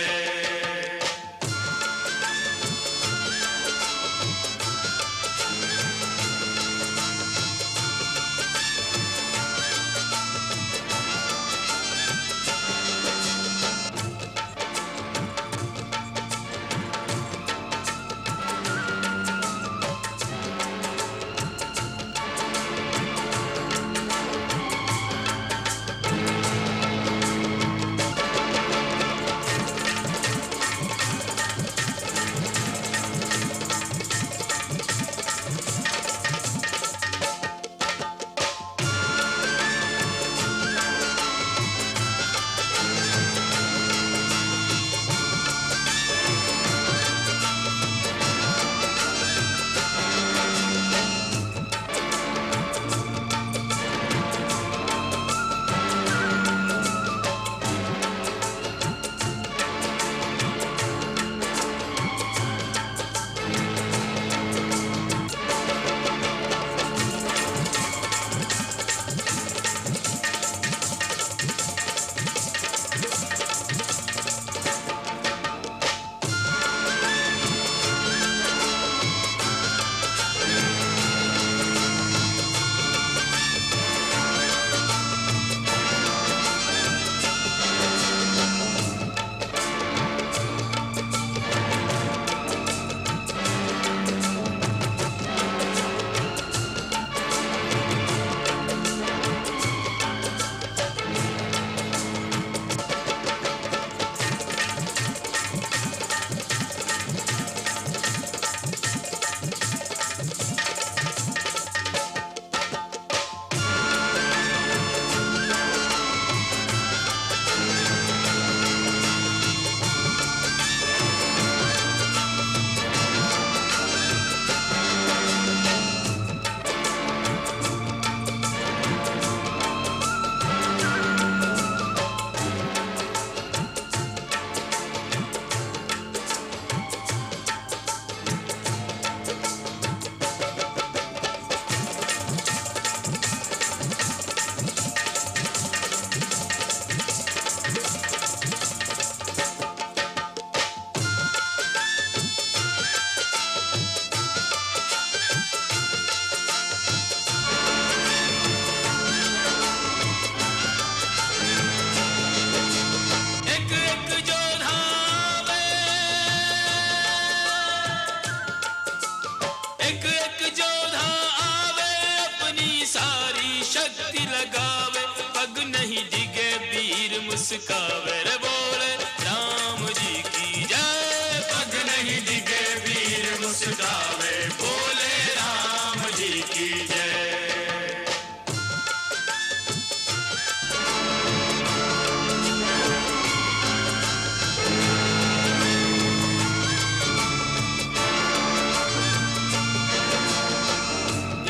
मुस्कावे रे बोले राम जी की जय। पग नहीं डिगे वीर मुस्कावे बोले राम जी की जय।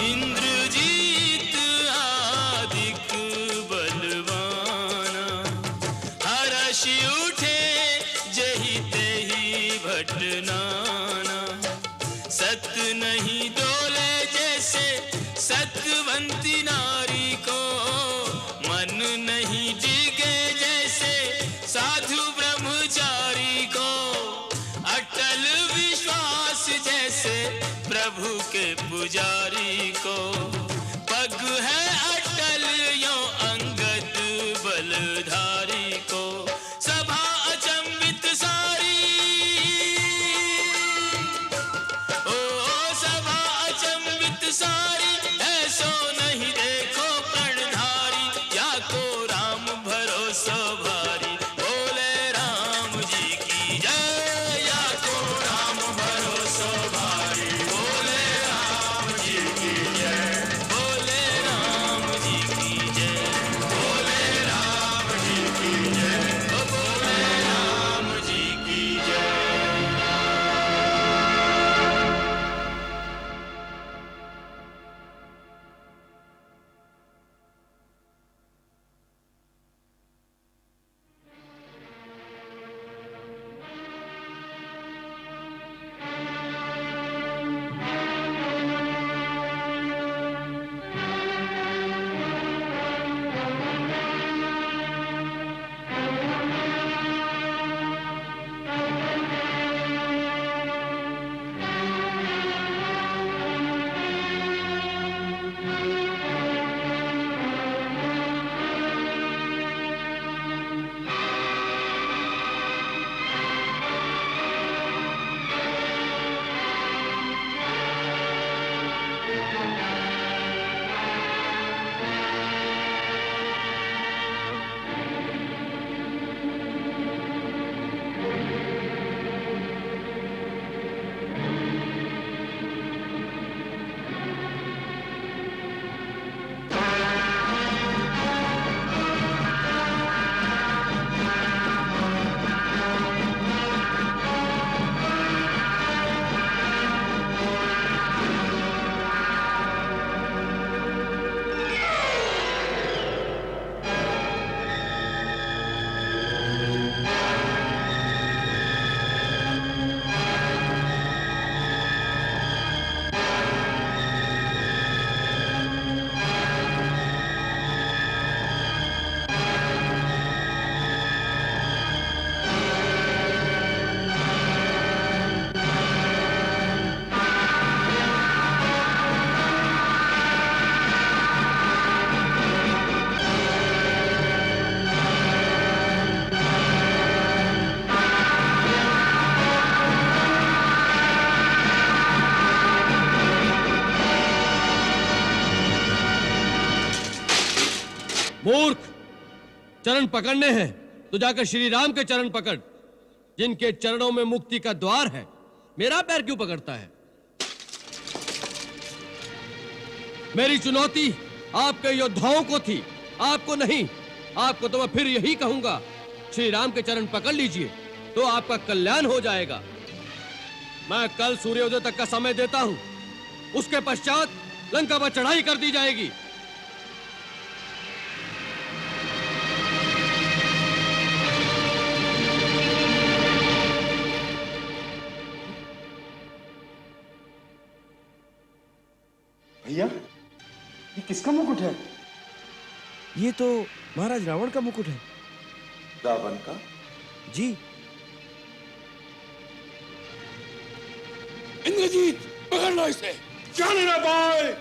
इंद्रजीत आदिक बलवाना हर्ष उठे जही तेही भटनाना। सत नहीं डोले जैसे सतवंती नारी को, मन नहीं डिगे जैसे साधु ब्रह्मचारी को। अटल विश्वास जैसे प्रभु के पुजारी को, पग है अटल यो अंगद बलधारी को। सभा अचंबित सारी, ओ सभा अचंबित सारी, ऐसो नहीं देखो प्रणधारी। या को राम भरोसा भारी बोले राम जी की जय। या को राम भरोसा भारी बोले राम जी की जय। बोले राम जी की जय। बोले राम जी की जय। बोले राम जी की जय। मूर्ख, चरण पकड़ने हैं तो जाकर श्री राम के चरण पकड़, जिनके चरणों में मुक्ति का द्वार है। मेरा पैर क्यों पकड़ता है? मेरी चुनौती आपके योद्धाओं को थी, आपको नहीं। आपको तो मैं फिर यही कहूंगा, श्री राम के चरण पकड़ लीजिए तो आपका कल्याण हो जाएगा। मैं कल सूर्योदय तक का समय देता हूं, उसके पश्चात लंका पर चढ़ाई कर दी जाएगी। भैया, ये किसका मुकुट है? ये तो महाराज रावण का मुकुट है। रावण का? जी। इंद्रजीत, पकड़ लो इसे। जाने ना पाए।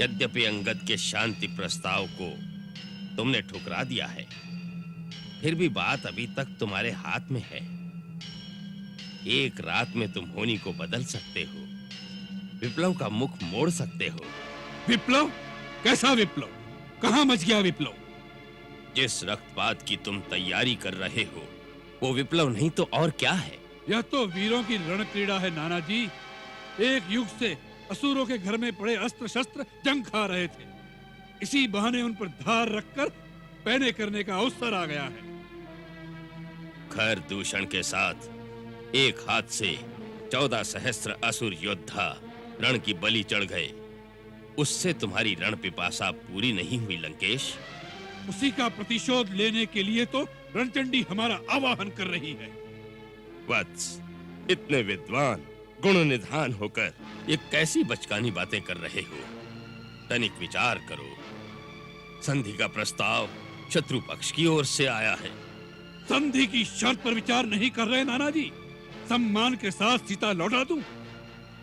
यद्यपि अंगद के शांति प्रस्ताव को तुमने ठुकरा दिया है, फिर भी बात अभी तक तुम्हारे हाथ में है। एक रात में तुम होनी को बदल सकते हो, विप्लव का मुख मोड़ सकते हो। विप्लव? कैसा विप्लव? कहां मच गया विप्लव? जिस रक्तपात की तुम तैयारी कर रहे हो वो विप्लव नहीं तो और क्या है? यह तो वीरों की रण क्रीड़ा है नाना जी। एक युग से असुरों के घर में पड़े अस्त्र शस्त्र जंग खा रहे थे, इसी बहाने उन पर धार रखकर पैने करने का अवसर आ गया है। खर दूषण के साथ एक हाथ से 14 सहस्त्र असुर योद्धा रण की बलि चढ़ गए, उससे तुम्हारी रण पिपासा पूरी नहीं हुई लंकेश। उसी का प्रतिशोध लेने के लिए तो रणचंडी हमारा आवाहन कर रही है। वत्स, इतने विद्वान गुण निधान होकर ये कैसी बचकानी बातें कर रहे हो? तनिक विचार करो। संधि का प्रस्ताव शत्रु पक्ष की ओर से आया है। संधि की शर्त पर विचार नहीं कर रहे नाना जी। सम्मान के साथ सीता लौटा दूं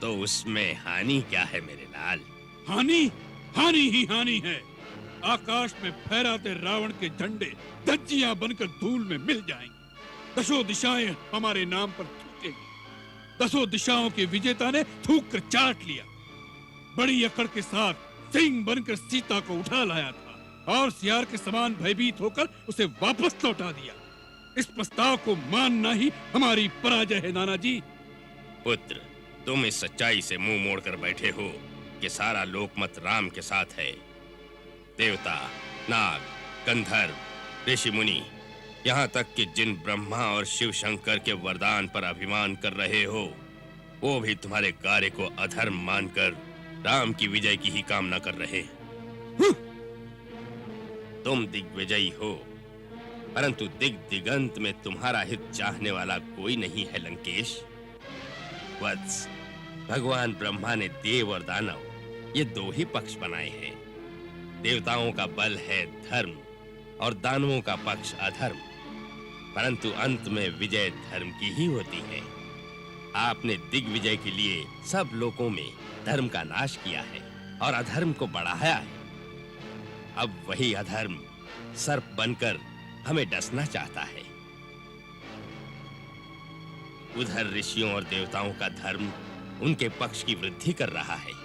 तो उसमें हानि क्या है मेरे लाल? हानि? हानि ही हानि है। आकाश में फहराते रावण के झंडे धज्जियां बनकर धूल में मिल जाएंगे। दसों दिशाएं हमारे नाम पर थूकेंगी। दसों दिशाओं के विजेता ने थूक कर चाट लिया। बड़ी अकड़ के साथ सिंह बनकर सीता को उठा लाया था और सियार के समान भयभीत होकर उसे वापस लौटा दिया। इस प्रस्ताव को मानना ही हमारी पराजय है नाना जी। पुत्र, तुम इस सच्चाई से मुंह मोड़कर बैठे हो कि सारा लोकमत राम के साथ है। देवता, नाग, गंधर्व, ऋषि मुनि, यहाँ तक कि जिन ब्रह्मा और शिव शंकर के वरदान पर अभिमान कर रहे हो, वो भी तुम्हारे कार्य को अधर्म मानकर राम की विजय की ही कामना कर रहे हैं। तुम दिग्विजयी हो, परंतु दिगंत में तुम्हारा हित चाहने वाला कोई नहीं है लंकेश। वत्स, भगवान ब्रह्मा ने देव और दानव ये दो ही पक्ष बनाए हैं। देवताओं का बल है धर्म और दानवों का पक्ष अधर्म, परंतु अंत में विजय धर्म की ही होती है। आपने दिग्विजय के लिए सब लोगों में धर्म का नाश किया है और अधर्म को बढ़ाया है। अब वही अधर्म सर्प बनकर हमें डसना चाहता है। उधर ऋषियों और देवताओं का धर्म उनके पक्ष की वृद्धि कर रहा है।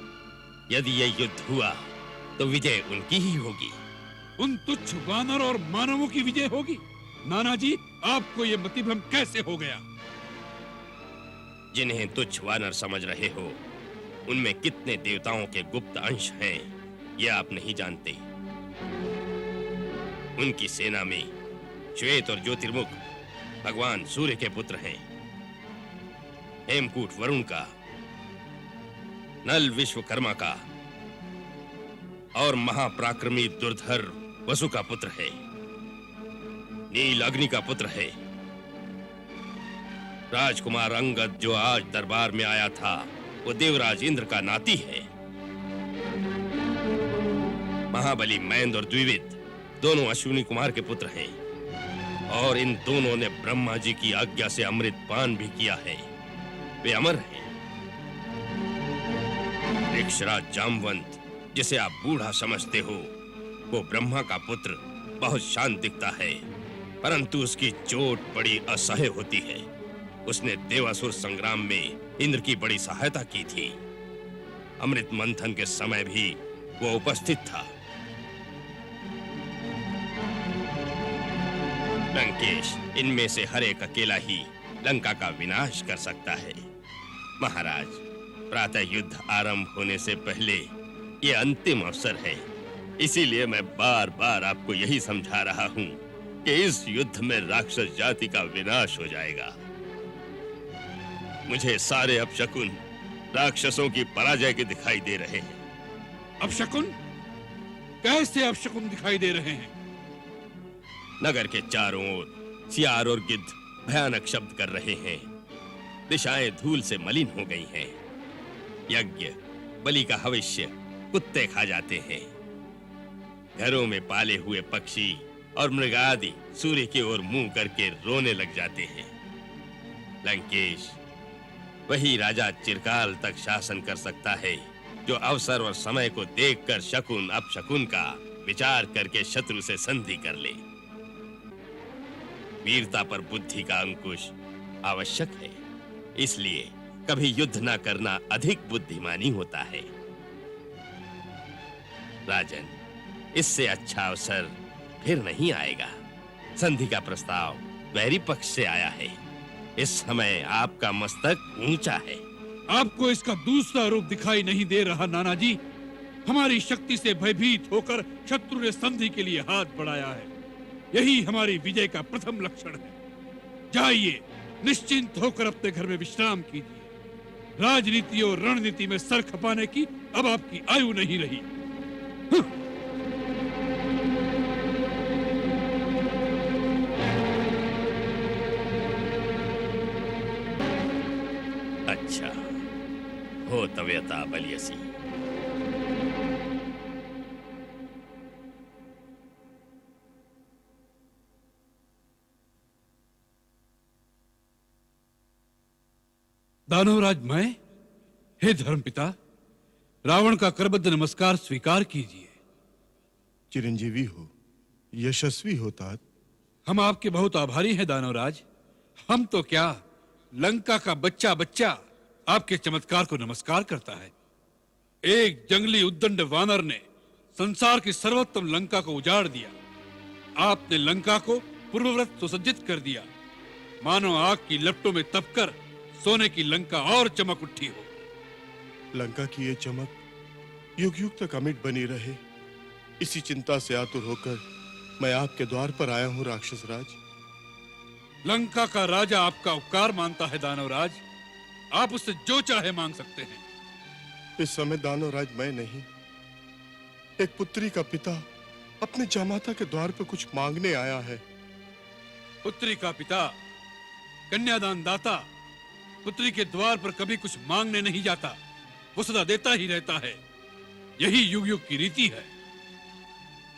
यदि यह युद्ध हुआ तो विजय उनकी ही होगी। उन तुच्छ वानर और मानवों की विजय होगी। नाना जी, आपको यह मतिभ्रम कैसे हो गया? जिन्हें तुच्छ वानर समझ रहे हो, उनमें कितने देवताओं के गुप्त अंश हैं, यह आप नहीं जानते। उनकी सेना में श्वेत और ज्योतिर्मुख भगवान सूर्य के पुत्र हैं। हेमकूट वरुण का, नल विश्वकर्मा का और महापराक्रमी दुर्धर वसु का पुत्र है। नील अग्नि का पुत्र है। राजकुमार अंगद जो आज दरबार में आया था, वो देवराज इंद्र का नाती है। महाबली मैंद और द्विविद दोनों अश्विनी कुमार के पुत्र हैं और इन दोनों ने ब्रह्मा जी की आज्ञा से अमृत पान भी किया है। वे अमर हैं। ऋक्षराज जामवंत, जिसे आप बूढ़ा समझते हो, वो ब्रह्मा का पुत्र बहुत शांत दिखता है, परंतु उसकी चोट बड़ी असह्य होती है। उसने देवासुर संग्राम में इंद्र की बड़ी सहायता की थी। अमृत मंथन के समय भी वो उपस्थित था। लंकेश, इनमें से हर एक अकेला ही लंका का विनाश कर सकता है। महाराज, प्रातः युद्ध आरंभ होने से पहले ये अंतिम अवसर है, इसीलिए मैं बार बार आपको यही समझा रहा हूं कि इस युद्ध में राक्षस जाति का विनाश हो जाएगा। मुझे सारे अपशकुन राक्षसों की पराजय के दिखाई दे रहे हैं। अपशकुन? कैसे अपशकुन दिखाई दे रहे हैं? नगर के चारों ओर सियार और गिद्ध भयानक शब्द कर रहे हैं। दिशाएं धूल से मलिन हो गई हैं। यज्ञ, बलि का हविष्य कुत्ते खा जाते हैं। घरों में पाले हुए पक्षी और मृग आदि सूर्य की ओर मुंह करके रोने लग जाते हैं। लंकेश, वही राजा चिरकाल तक शासन कर सकता है जो अवसर और समय को देखकर शकुन अपशकुन का विचार करके शत्रु से संधि कर ले। वीरता पर बुद्धि का अंकुश आवश्यक है, इसलिए कभी युद्ध न करना अधिक बुद्धिमानी होता है। राजन, इससे अच्छा अवसर फिर नहीं आएगा। संधि का प्रस्ताव वैरी पक्ष से आया है। इस समय आपका मस्तक ऊंचा है। आपको इसका दूसरा रूप दिखाई नहीं दे रहा नाना जी? हमारी शक्ति से भयभीत होकर शत्रु ने संधि के लिए हाथ बढ़ाया है। यही हमारी विजय का प्रथम लक्षण है। जाइए, निश्चिंत होकर अपने घर में विश्राम कीजिए। राजनीति और रणनीति में सर खपाने की अब आपकी आयु नहीं रही। अच्छा हो तव्यता बलियसी। दानवराज मैं, हे धर्मपिता, रावण का करबद्ध नमस्कार स्वीकार कीजिए। चिरंजीवी हो, यशस्वी हो तात। हम आपके बहुत आभारी हैं दानवराज। हम तो क्या, लंका का बच्चा बच्चा आपके चमत्कार को नमस्कार करता है। एक जंगली उद्दंड वानर ने संसार की सर्वोत्तम लंका को उजाड़ दिया। आपने लंका को पूर्ववत सुसज्जित कर दिया, मानो आग की लपटों में तपकर सोने की लंका और चमक उठी हो। लंका की ये चमक युग युग तक अमिट बनी रहे, इसी चिंता से आतुर होकर मैं आपके द्वार पर आया हूं राक्षस राज। लंका का राजा आपका उपकार मानता है दानवराज। आप उससे जो चाहे मांग सकते हैं। इस समय दानवराज मैं नहीं, एक पुत्री का पिता अपने जामाता के द्वार पर कुछ मांगने आया है। पुत्री का पिता, कन्यादान दाता, पुत्री के द्वार पर कभी कुछ मांगने नहीं जाता, वो सदा देता ही रहता है। यही युग युग की रीति है।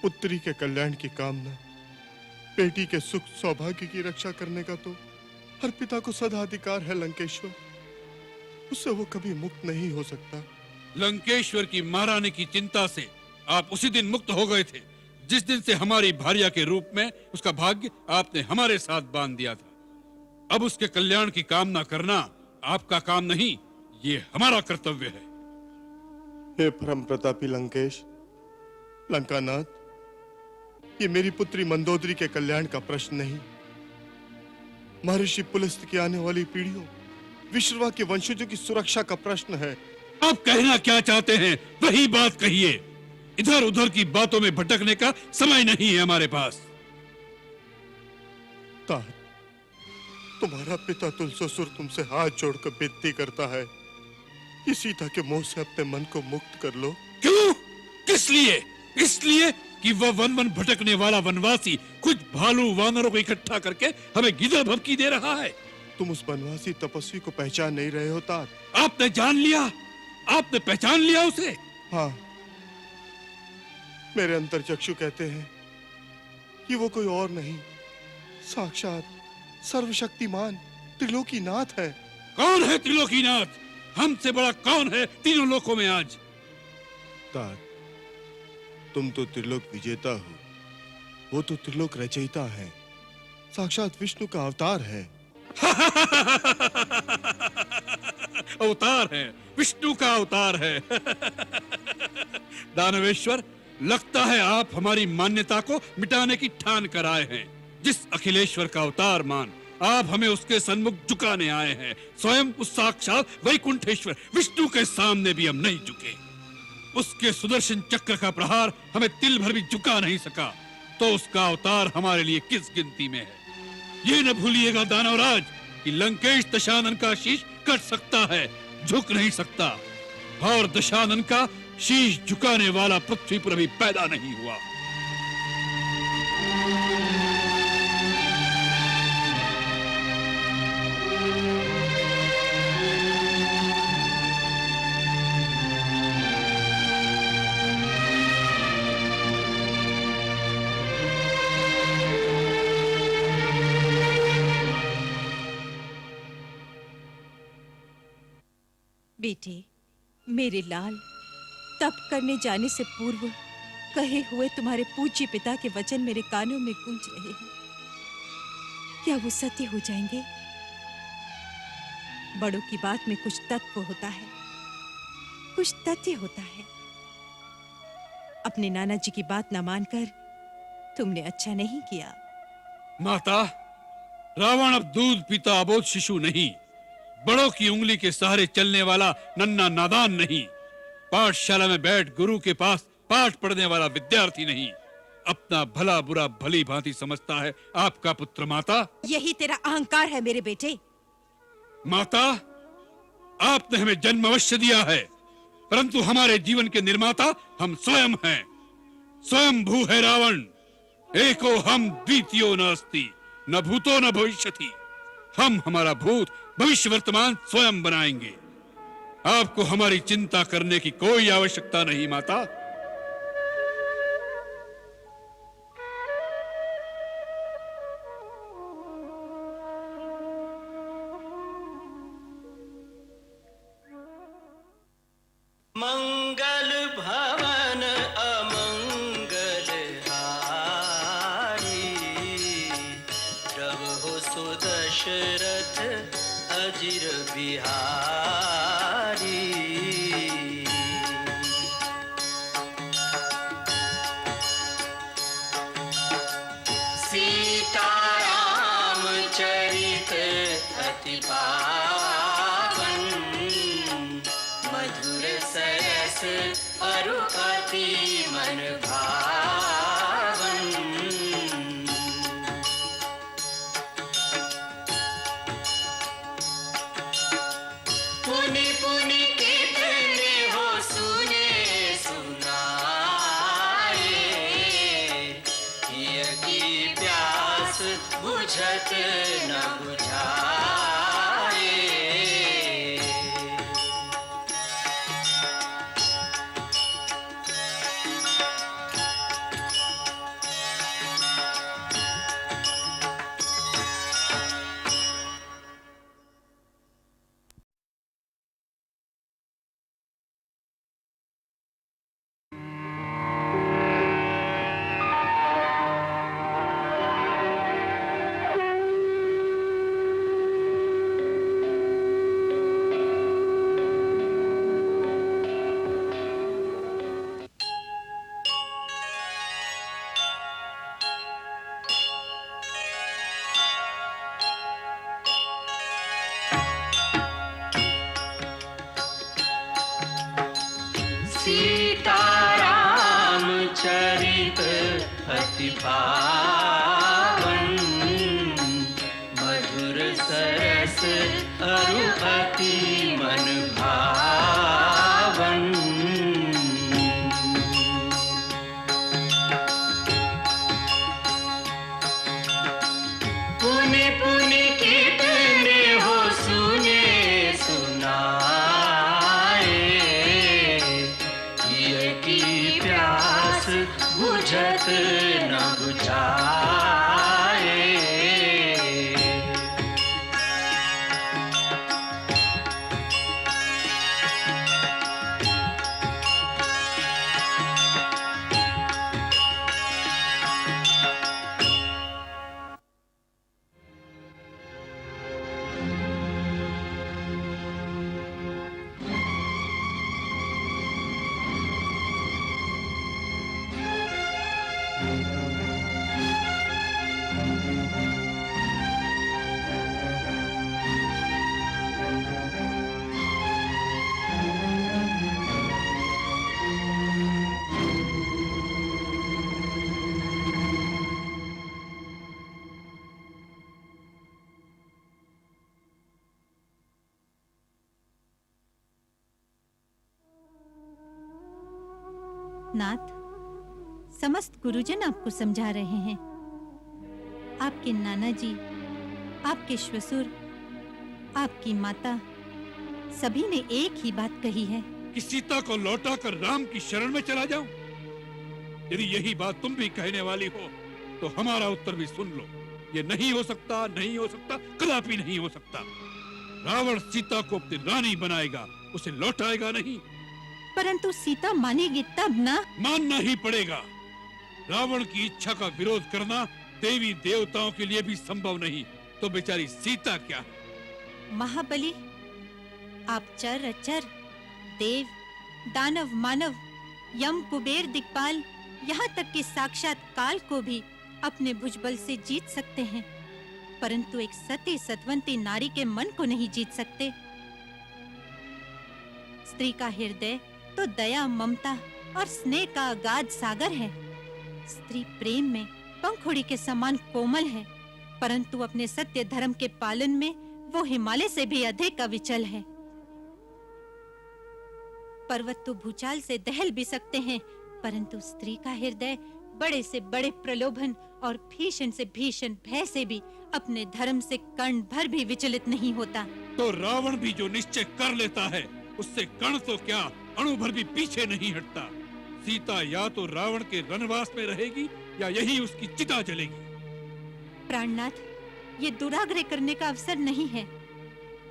पुत्री के कल्याण की कामना, बेटी के सुख सौभाग्य की रक्षा करने का तो हर पिता को सदा अधिकार है लंकेश्वर। उससे वो कभी मुक्त नहीं हो सकता। लंकेश्वर की महारानी की चिंता से आप उसी दिन मुक्त हो गए थे जिस दिन से हमारी भार्या के रूप में उसका भाग्य आपने हमारे साथ बांध दिया था। अब उसके कल्याण की कामना करना आपका काम नहीं, ये हमारा कर्तव्य है। हे परम प्रतापी लंकेश, लंकानाथ, ये मेरी पुत्री मंदोदरी के कल्याण का प्रश्न नहीं, महर्षि पुलस्त्य की आने वाली पीढ़ियों, विश्रवा के वंशजों की सुरक्षा का प्रश्न है। आप कहना क्या चाहते हैं वही बात कहिए। इधर उधर की बातों में भटकने का समय नहीं है हमारे पास। तात, तुम्हारा पिता तुलसीसुर तुमसे हाथ जोड़कर विनती करता है कि सीता के मोह से अपने मन को मुक्त कर लो। क्यों? किस लिए? इसलिए कि वह वन वन भटकने वाला वनवासी कुछ भालू वानरों को इकट्ठा करके हमें गिदड़ भभकी दे रहा है। तुम उस वनवासी तपस्वी को पहचान नहीं रहे हो तात। आपने जान लिया? आपने पहचान लिया उसे? हाँ, मेरे अंतर चक्षु कहते हैं कि वो कोई और नहीं, साक्षात सर्वशक्तिमान त्रिलोकीनाथ है। कौन है त्रिलोकीनाथ? हमसे बड़ा कौन है तीनों लोकों में आज? तात, तुम तो त्रिलोक विजेता हो, वो तो त्रिलोक रचयिता है, साक्षात विष्णु का अवतार है। अवतार है, विष्णु का अवतार है। दानवेश्वर, लगता है आप हमारी मान्यता को मिटाने की ठान कर आए हैं। जिस अखिलेश्वर का अवतार मान आप हमें उसके सन्मुख झुकाने आए हैं, स्वयं उस साक्षात वैकुंठेश्वर विष्णु के सामने भी हम नहीं झुके। उसके सुदर्शन चक्र का प्रहार हमें तिल भर भी झुका नहीं सका, तो उसका अवतार हमारे लिए किस गिनती में है? ये न भूलिएगा दानवराज कि लंकेश दशानन का शीश कट सकता है, झुक नहीं सकता, और दशानन का शीश झुकाने वाला पृथ्वी पर अभी पैदा नहीं हुआ। बेटे, मेरे लाल, तप करने जाने से पूर्व कहे हुए तुम्हारे पूज्य पिता के वचन मेरे कानों में गूंज रहे हैं। क्या वो सत्य हो जाएंगे? बड़ों की बात में कुछ तत्व होता है, कुछ तथ्य होता है। अपने नाना जी की बात न मानकर तुमने अच्छा नहीं किया। माता, रावण अब दूध पीता अबोध शिशु नहीं, बड़ों की उंगली के सहारे चलने वाला नन्हा नादान नहीं, पाठशाला में बैठ गुरु के पास पाठ पढ़ने वाला विद्यार्थी नहीं। अपना भला बुरा भली भांति समझता है आपका पुत्र। माता, यही तेरा अहंकार है मेरे बेटे। माता, आपने हमें जन्म अवश्य दिया है, परंतु हमारे जीवन के निर्माता हम स्वयं हैं। स्वयं भू है रावण, एको हम द्वितीयो नास्ति, न भूतो न भविष्यति। हम हमारा भूत भविष्य वर्तमान स्वयं बनाएंगे। आपको हमारी चिंता करने की कोई आवश्यकता नहीं माता। मंगल भवन अमंगल हारी, प्रभु सुदशरथ अजिर बिहारी। सीताराम चरित अति पावन, मधुर सरस अरु अति मन भावन। पुनि पुनि कितने हो सुने सुनाए, हिय की प्यास बुझत न बुझाए। सीताराम चरित अति पावन, मधुर सरस अरु अति मन भावन। पुनि पुनि कितने हो सुने सुनाए, हिय की प्यास बुझत न बुझाए। नाथ, समस्त गुरुजन आपको समझा रहे हैं। आपके नाना जी, आपके श्वशुर, आपकी माता, सभी ने एक ही बात कही है कि सीता को लौटा कर राम की शरण में चला जाऊं। यदि यही बात तुम भी कहने वाली हो तो हमारा उत्तर भी सुन लो। ये नहीं हो सकता, नहीं हो सकता, कदापि नहीं हो सकता। रावण सीता को अपनी रानी बनाएगा, उसे लौटाएगा नहीं। परंतु सीता मानेगी तब ना। मानना ही पड़ेगा। रावण की इच्छा का विरोध करना देवी देवताओं के लिए भी संभव नहीं, तो बेचारी सीता क्या है? महाबली, आप चर अचर, देव, दानव, मानव, यम, कुबेर, दिक्पाल, यहाँ तक कि साक्षात काल को भी अपने भुजबल से जीत सकते हैं, परंतु एक सती सतवंती नारी के मन को नहीं जीत सकते। स्त्री का हृदय तो दया, ममता और स्नेह का अगाध सागर है। स्त्री प्रेम में पंखुड़ी के समान कोमल है, परंतु अपने सत्य धर्म के पालन में वो हिमालय से भी अधिक अविचल है। पर्वत तो भूचाल से दहल भी सकते हैं, परंतु स्त्री का हृदय बड़े से बड़े प्रलोभन और भीषण से भीषण भय से भी अपने धर्म से कण भर भी विचलित नहीं होता। तो रावण भी जो निश्चय कर लेता है, उससे कण तो क्या अणु भर भी पीछे नहीं हटता। सीता या तो रावण के वनवास में रहेगी या यही उसकी चिता जलेगी। प्राणनाथ, ये दुराग्रह करने का अवसर नहीं है।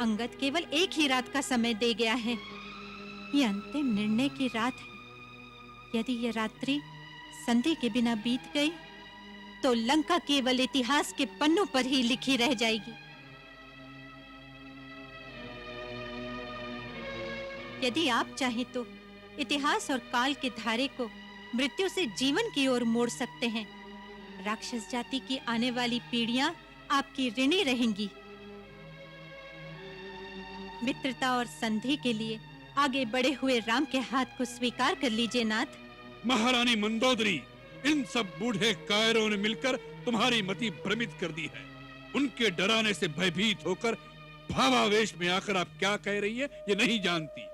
अंगद केवल एक ही रात का समय दे गया है। ये अंतिम निर्णय की रात है। यदि ये रात्रि संधि के बिना बीत गई, तो लंका केवल इतिहास के पन्नों पर ही लिखी रह जाएगी। यदि आप चाहें तो इतिहास और काल के धारे को मृत्यु से जीवन की ओर मोड़ सकते हैं। राक्षस जाति की आने वाली पीढ़ियां आपकी ऋणी रहेंगी। मित्रता और संधि के लिए आगे बढ़े हुए राम के हाथ को स्वीकार कर लीजिए नाथ। महारानी मंदोदरी, इन सब बूढ़े कायरों ने मिलकर तुम्हारी मति भ्रमित कर दी है। उनके डराने से भयभीत होकर भावावेश में आकर आप क्या कह रही है ये नहीं जानती।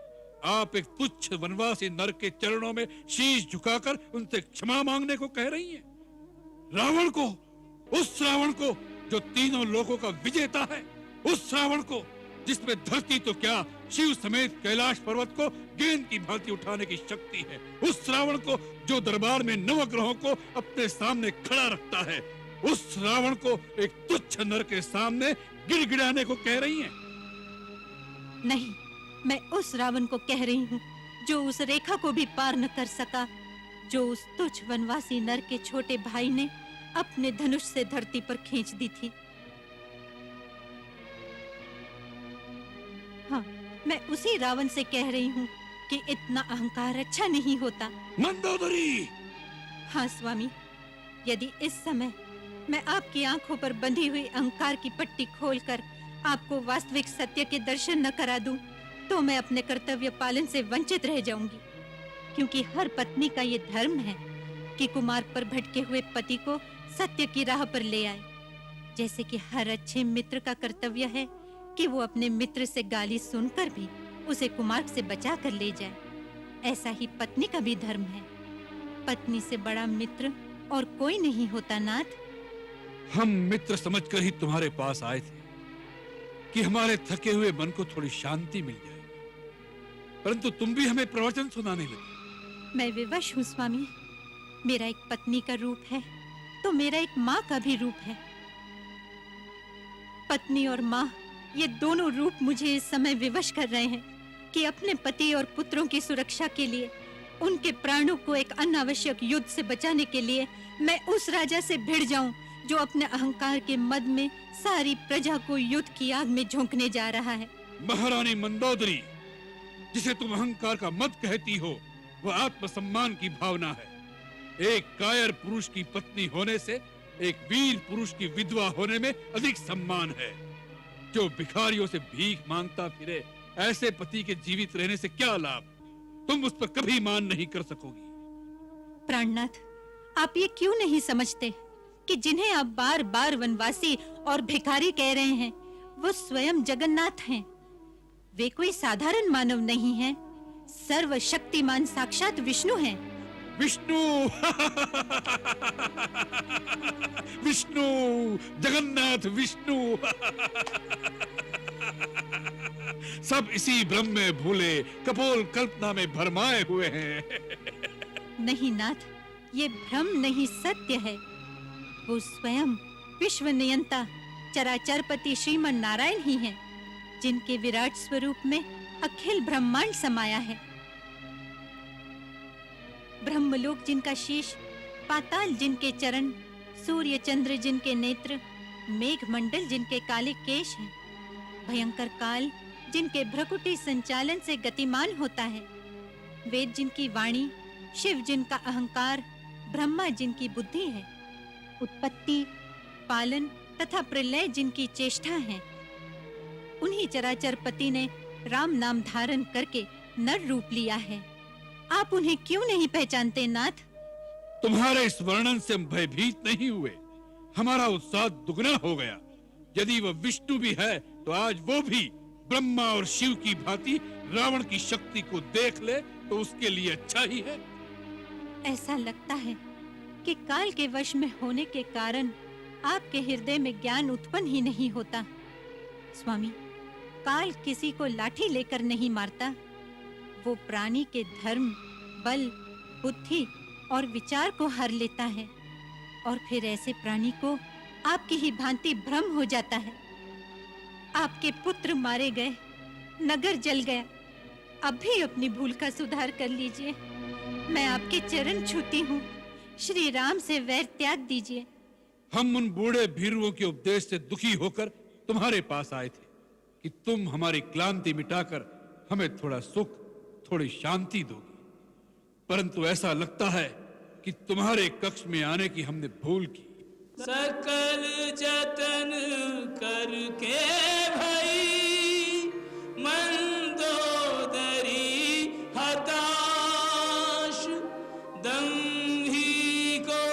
आप एक तुच्छ वनवासी नर के चरणों में शीश झुकाकर उनसे क्षमा मांगने को कह रही हैं। रावण को, उस रावण को जो तीनों लोकों का विजेता है, उस रावण को जिसमें धरती तो क्या शिव समेत कैलाश पर्वत को गेंद की भांति उठाने की शक्ति है, उस रावण को जो दरबार में नवग्रहों को अपने सामने खड़ा रखता है, उस रावण को एक तुच्छ नर के सामने गिड़गिड़ाने को कह रही हैं। नहीं, मैं उस रावण को कह रही हूँ जो उस रेखा को भी पार न कर सका, जो उस तुच्छ वनवासी नर के छोटे भाई ने अपने धनुष से धरती पर खींच दी थी। हाँ, मैं उसी रावण से कह रही हूँ कि इतना अहंकार अच्छा नहीं होता। मंदोदरी! हाँ स्वामी, यदि इस समय मैं आपकी आंखों पर बंधी हुई अहंकार की पट्टी खोलकर आपको वास्तविक सत्य के दर्शन न करा दूं, तो मैं अपने कर्तव्य पालन से वंचित रह जाऊंगी। क्योंकि हर पत्नी का ये धर्म है कि कुमार पर भटके हुए पति को सत्य की राह पर ले आए, जैसे कि हर अच्छे मित्र का कर्तव्य है कि वो अपने मित्र से गाली सुनकर भी उसे कुमार्ग से बचा कर ले जाए। ऐसा ही पत्नी का भी धर्म है। पत्नी से बड़ा मित्र और कोई नहीं होता नाथ। हम मित्र समझकर ही तुम्हारे पास आए थे कि हमारे थके हुए मन को थोड़ी शांति मिल जाए, परंतु तुम भी हमें प्रवचन सुनाने लगे। मैं विवश हूँ स्वामी। मेरा एक पत्नी का रूप है तो मेरा एक माँ का भी रूप है। पत्नी और माँ, ये दोनों रूप मुझे इस समय विवश कर रहे हैं कि अपने पति और पुत्रों की सुरक्षा के लिए, उनके प्राणों को एक अनावश्यक युद्ध से बचाने के लिए मैं उस राजा से भिड़ जाऊं जो अपने अहंकार के मद में सारी प्रजा को युद्ध की आग में झोंकने जा रहा है। महारानी मंदोदरी, जिसे तुम अहंकार का मद कहती हो, वह आत्मसम्मान की भावना है। एक कायर पुरुष की पत्नी होने से एक वीर पुरुष की विधवा होने में अधिक सम्मान है। जो भिखारियों से भीख मांगता फिरे, ऐसे पति के जीवित रहने से क्या लाभ? तुम उस पर कभी मान नहीं कर सकोगी। प्राणनाथ, आप ये क्यों नहीं समझते कि जिन्हें आप बार बार वनवासी और भिखारी कह रहे हैं, वो स्वयं जगन्नाथ हैं। वे कोई साधारण मानव नहीं हैं, सर्वशक्तिमान साक्षात विष्णु हैं। विष्णु! विष्णु! जगन्नाथ विष्णु! सब इसी भ्रम में भूले, कपोल कल्पना में भरमाए हुए हैं। नहीं नाथ, ये भ्रम नहीं, सत्य है। वो स्वयं विश्व नियंता चराचरपति श्रीमन नारायण ही हैं, जिनके विराट स्वरूप में अखिल ब्रह्मांड समाया है। ब्रह्मलोक जिनका शीश, पाताल जिनके चरण, सूर्य चंद्र जिनके नेत्र, मेघमंडल जिनके काले केश हैं, भयंकर काल जिनके भ्रकुटी संचालन से गतिमान होता है, वेद जिनकी वाणी, शिव जिनका अहंकार, ब्रह्मा जिनकी बुद्धि है, उत्पत्ति, पालन तथा प्रलय जिनकी चेष्टा है, उन्हीं चराचर पति ने राम नाम धारण करके नर रूप लिया है। आप उन्हें क्यों नहीं पहचानते नाथ? तुम्हारे इस वर्णन से हम भयभीत नहीं हुए, हमारा उत्साह दुगना हो गया। यदि वह विष्णु भी है तो आज वो भी ब्रह्मा और शिव की भांति रावण की शक्ति को देख ले तो उसके लिए अच्छा ही है। ऐसा लगता है कि काल के वश में होने के कारण आपके हृदय में ज्ञान उत्पन्न ही नहीं होता। स्वामी, काल किसी को लाठी लेकर नहीं मारता, वो प्राणी के धर्म, बल, बुद्धि और विचार को हर लेता है और फिर ऐसे प्राणी को आपकी ही भांति भ्रम हो जाता है। आपके पुत्र मारे गए, नगर जल गया, अब भी अपनी भूल का सुधार कर लीजिए। मैं आपके चरण छूती हूँ, श्री राम से वैर त्याग दीजिए। हम उन बूढ़े भीरुओं के उपदेश से दुखी होकर तुम्हारे पास आए थे कि तुम हमारी क्लांति मिटाकर हमें थोड़ा सुख, थोड़ी शांति दोगी, परंतु ऐसा लगता है कि तुम्हारे कक्ष में आने की हमने भूल की। सकल जतन करके भई मंदोदरी हताश, दंभी को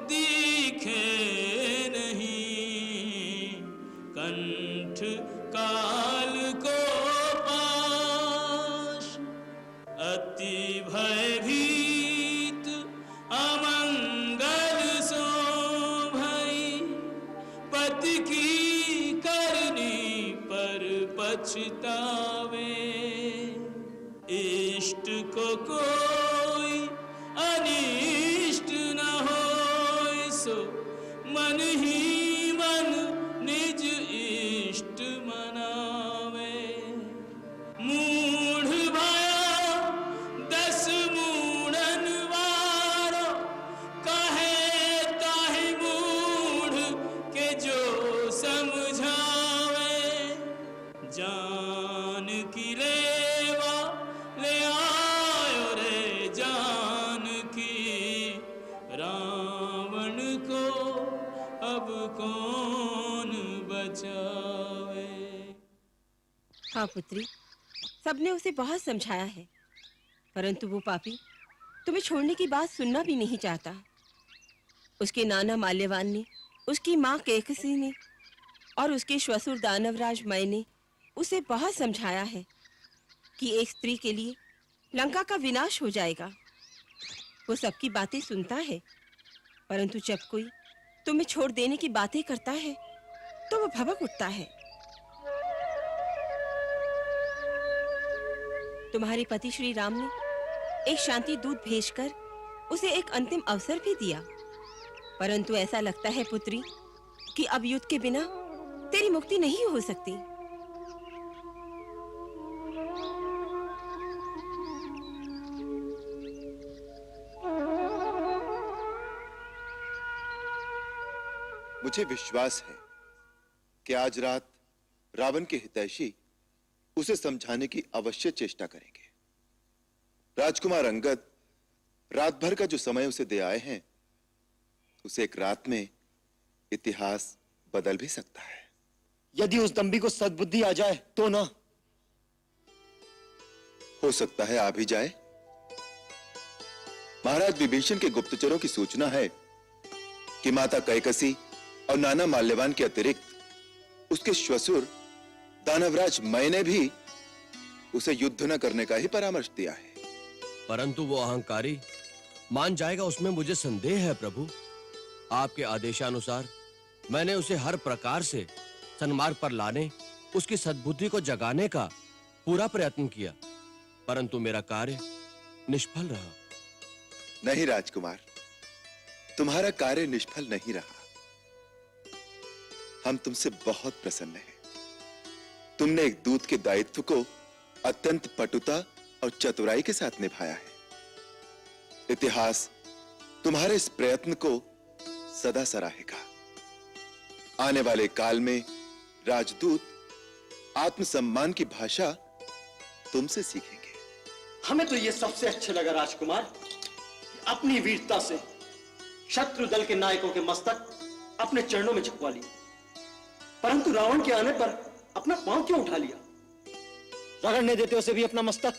दिखे नहीं, कंठ काल को पाश, अति भयभीत अमंगल सो भई, पति की करनी पर पछतावे, इष्ट को कोई अनिष्ट न होय, सो मन ही मन निज इष्ट मनावे, मूढ़ भया 10 मूढ़न वारो, कहे ताहि मूढ़ के जो समझावे, जान की लेवा ले आयो रे जान की, रावण को अब कौन बचावे। हाँ पुत्री, सबने उसे बहुत समझाया है, परंतु वो पापी तुम्हें छोड़ने की बात सुनना भी नहीं चाहता। उसके नाना माल्यवान ने, उसकी माँ कैकसी ने और उसके श्वसुर दानवराज मय ने उसे बहुत समझाया है कि एक स्त्री के लिए लंका का विनाश हो जाएगा। वो सबकी बातें सुनता है, परंतु जब कोई तुम्हें छोड़ देने की बातें करता है तो वो भभक उठता है। तुम्हारे पति श्री राम ने एक शांति दूत भेजकर उसे एक अंतिम अवसर भी दिया, परंतु ऐसा लगता है पुत्री कि अब युद्ध के बिना तेरी मुक्ति नहीं हो सकती। मुझे विश्वास है कि आज रात रावण के हितैषी उसे समझाने की अवश्य चेष्टा करेंगे। राजकुमार अंगद रात भर का जो समय उसे दे आए हैं, उसे एक रात में इतिहास बदल भी सकता है। यदि उस दंभी को सद्बुद्धि आ जाए तो ना। हो सकता है आ भी जाए। महाराज विभीषण के गुप्तचरों की सूचना है कि माता कैकसी और नाना माल्यवान के अतिरिक्त उसके श्वसुर दानवराज मय ने भी उसे युद्ध न करने का ही परामर्श दिया है। परंतु वो अहंकारी मान जाएगा, उसमें मुझे संदेह है प्रभु। आपके आदेशानुसार मैंने उसे हर प्रकार से सन्मार्ग पर लाने, उसकी सद्बुद्धि को जगाने का पूरा प्रयत्न किया, परंतु मेरा कार्य निष्फल रहा। नहीं राजकुमार, तुम्हारा कार्य निष्फल नहीं रहा। हम तुमसे बहुत प्रसन्न हैं। तुमने एक दूत के दायित्व को अत्यंत पटुता और चतुराई के साथ निभाया है। इतिहास तुम्हारे इस प्रयत्न को सदा सराहेगा। आने वाले काल में राजदूत आत्मसम्मान की भाषा तुमसे सीखेंगे। हमें तो ये सबसे अच्छे लगा राजकुमार, अपनी वीरता से शत्रु दल के नायकों के मस्तक अपने चरणों में झुकवा लिए, परंतु रावण के आने पर अपना पांव क्यों उठा लिया? रगड़ने देते उसे भी अपना मस्तक।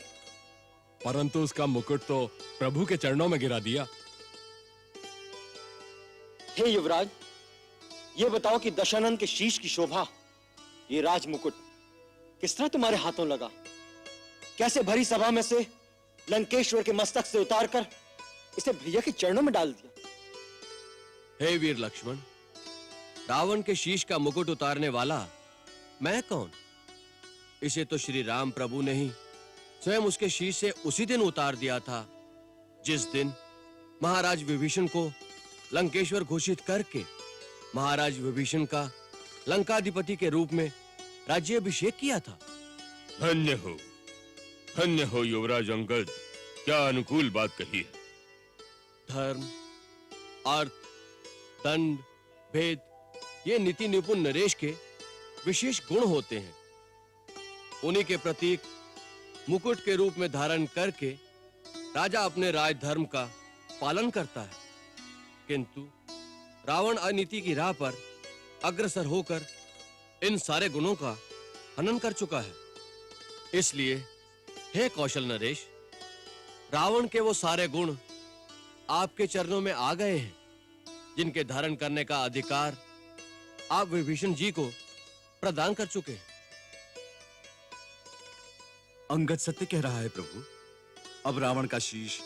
परंतु उसका मुकुट तो प्रभु के चरणों में गिरा दिया। हे युवराज, ये बताओ कि दशानन के शीश की शोभा, ये राज मुकुट किस तरह तुम्हारे हाथों लगा? कैसे भरी सभा में से लंकेश्वर के मस्तक से उतारकर इसे भैया के चरणों में डाल दिया? हे वीर लक्ष्मण, रावण के शीश का मुकुट उतारने वाला मैं कौन? इसे तो श्री राम प्रभु ने ही स्वयं उसके शीश से उसी दिन उतार दिया था जिस दिन महाराज विभीषण को लंकेश्वर घोषित करके महाराज विभीषण का लंकाधिपति के रूप में राज्याभिषेक किया था। धन्य हो युवराज अंगद, क्या अनुकूल बात कही है। धर्म, अर्थ, दंड, भेद, ये नीति निपुण नरेश के विशेष गुण होते हैं। उन्हीं के प्रतीक मुकुट के रूप में धारण करके राजा अपने राज धर्म का पालन करता है, किंतु रावण अनीति की राह पर अग्रसर होकर इन सारे गुणों का हनन कर चुका है। इसलिए हे कौशल नरेश, रावण के वो सारे गुण आपके चरणों में आ गए हैं जिनके धारण करने का अधिकार आप विभीषण जी को प्रदान कर चुके हैं। अंगद सत्य कह रहा है प्रभु। अब रावण का शीश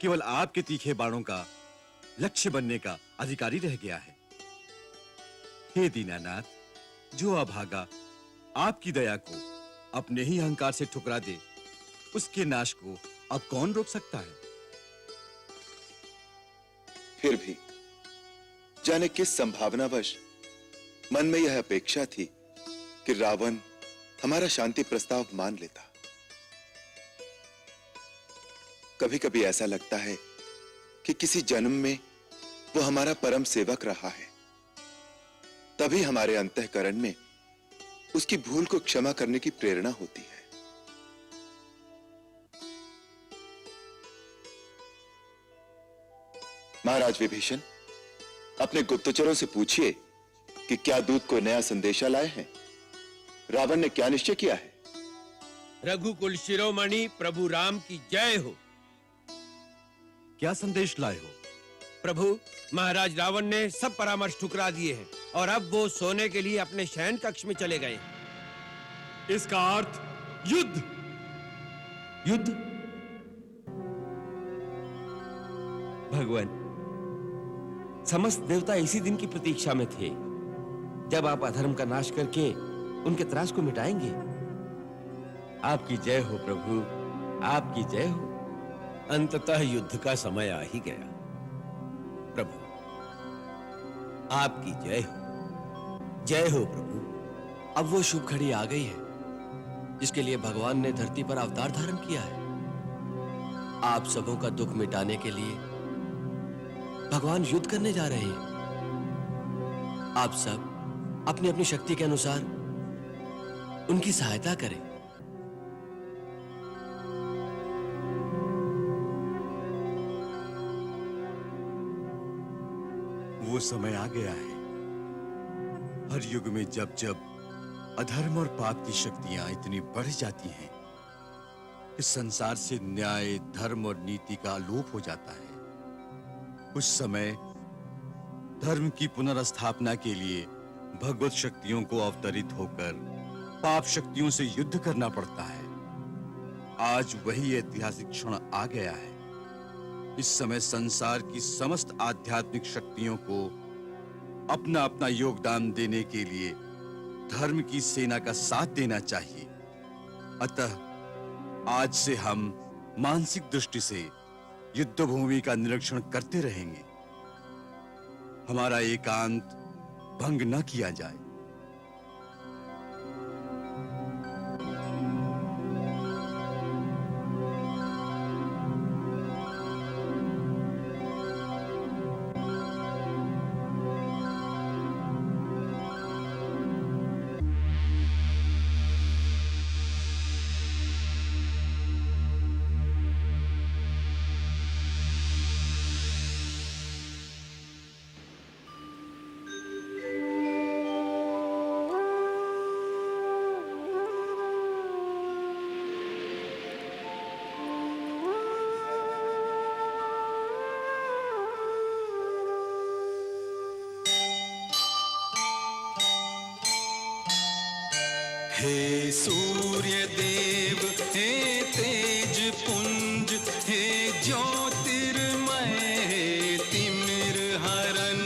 केवल आपके तीखे बाणों का लक्ष्य बनने का अधिकारी रह गया है। हे दीनानाथ, जो अभागा आपकी दया को अपने ही अहंकार से ठुकरा दे, उसके नाश को अब कौन रोक सकता है? फिर भी जाने किस संभावनावश मन में यह अपेक्षा थी कि रावण हमारा शांति प्रस्ताव मान लेता। कभी कभी ऐसा लगता है कि किसी जन्म में वो हमारा परम सेवक रहा है, तभी हमारे अंतःकरण में उसकी भूल को क्षमा करने की प्रेरणा होती है। महाराज विभीषण, अपने गुप्तचरों से पूछिए कि क्या दूत को नया संदेशा लाए हैं। रावण ने क्या निश्चय किया है? रघुकुल शिरोमणि प्रभु राम की जय हो। क्या संदेश लाए हो? प्रभु, महाराज रावण ने सब परामर्श ठुकरा दिए हैं और अब वो सोने के लिए अपने शयन कक्ष में चले गए। इसका अर्थ युद्ध। युद्ध? भगवान, समस्त देवता इसी दिन की प्रतीक्षा में थे जब आप अधर्म का नाश करके उनके त्रास को मिटाएंगे। आपकी जय हो प्रभु, आपकी जय हो। अंततः युद्ध का समय आ ही गया। प्रभु, आपकी जय हो, जय हो प्रभु। अब वो शुभ घड़ी आ गई है जिसके लिए भगवान ने धरती पर अवतार धारण किया है। आप सबों का दुख मिटाने के लिए भगवान युद्ध करने जा रहे हैं। आप सब अपनी अपनी शक्ति के अनुसार उनकी सहायता करें। वो समय आ गया है। हर युग में जब जब अधर्म और पाप की शक्तियां इतनी बढ़ जाती हैं कि संसार से न्याय, धर्म और नीति का लोप हो जाता है, उस समय धर्म की पुनर्स्थापना के लिए भगवत शक्तियों को अवतरित होकर पाप शक्तियों से युद्ध करना पड़ता है। आज वही ऐतिहासिक क्षण आ गया है। इस समय संसार की समस्त आध्यात्मिक शक्तियों को अपना अपना योगदान देने के लिए धर्म की सेना का साथ देना चाहिए। अतः आज से हम मानसिक दृष्टि से युद्ध भूमि का निरीक्षण करते रहेंगे। हमारा एकांत भंग न किया जाए। हे सूर्य देव, हे तेज पुंज, हे ज्योतिर्मय, हे तिमिर हरण,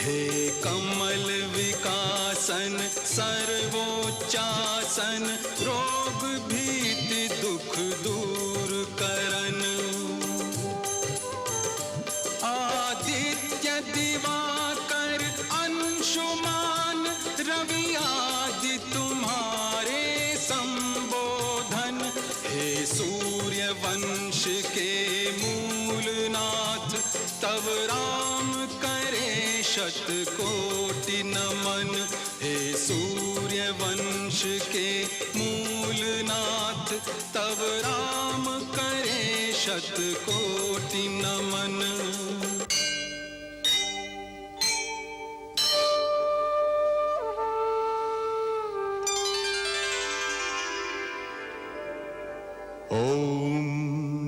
हे कमल विकासन, सर्वोच्चासन, रोग भीति दुख दूर करन, आदित्य दिवाकर अंशुमान, रवि आदि तुम्हारे संबोधन, हे सूर्य वंश के मूलनाथ, तब राम करे शतकोटि नमन, हे सूर्य वंश के मूलनाथ, तब राम करे शतकोटि नमन। ॐ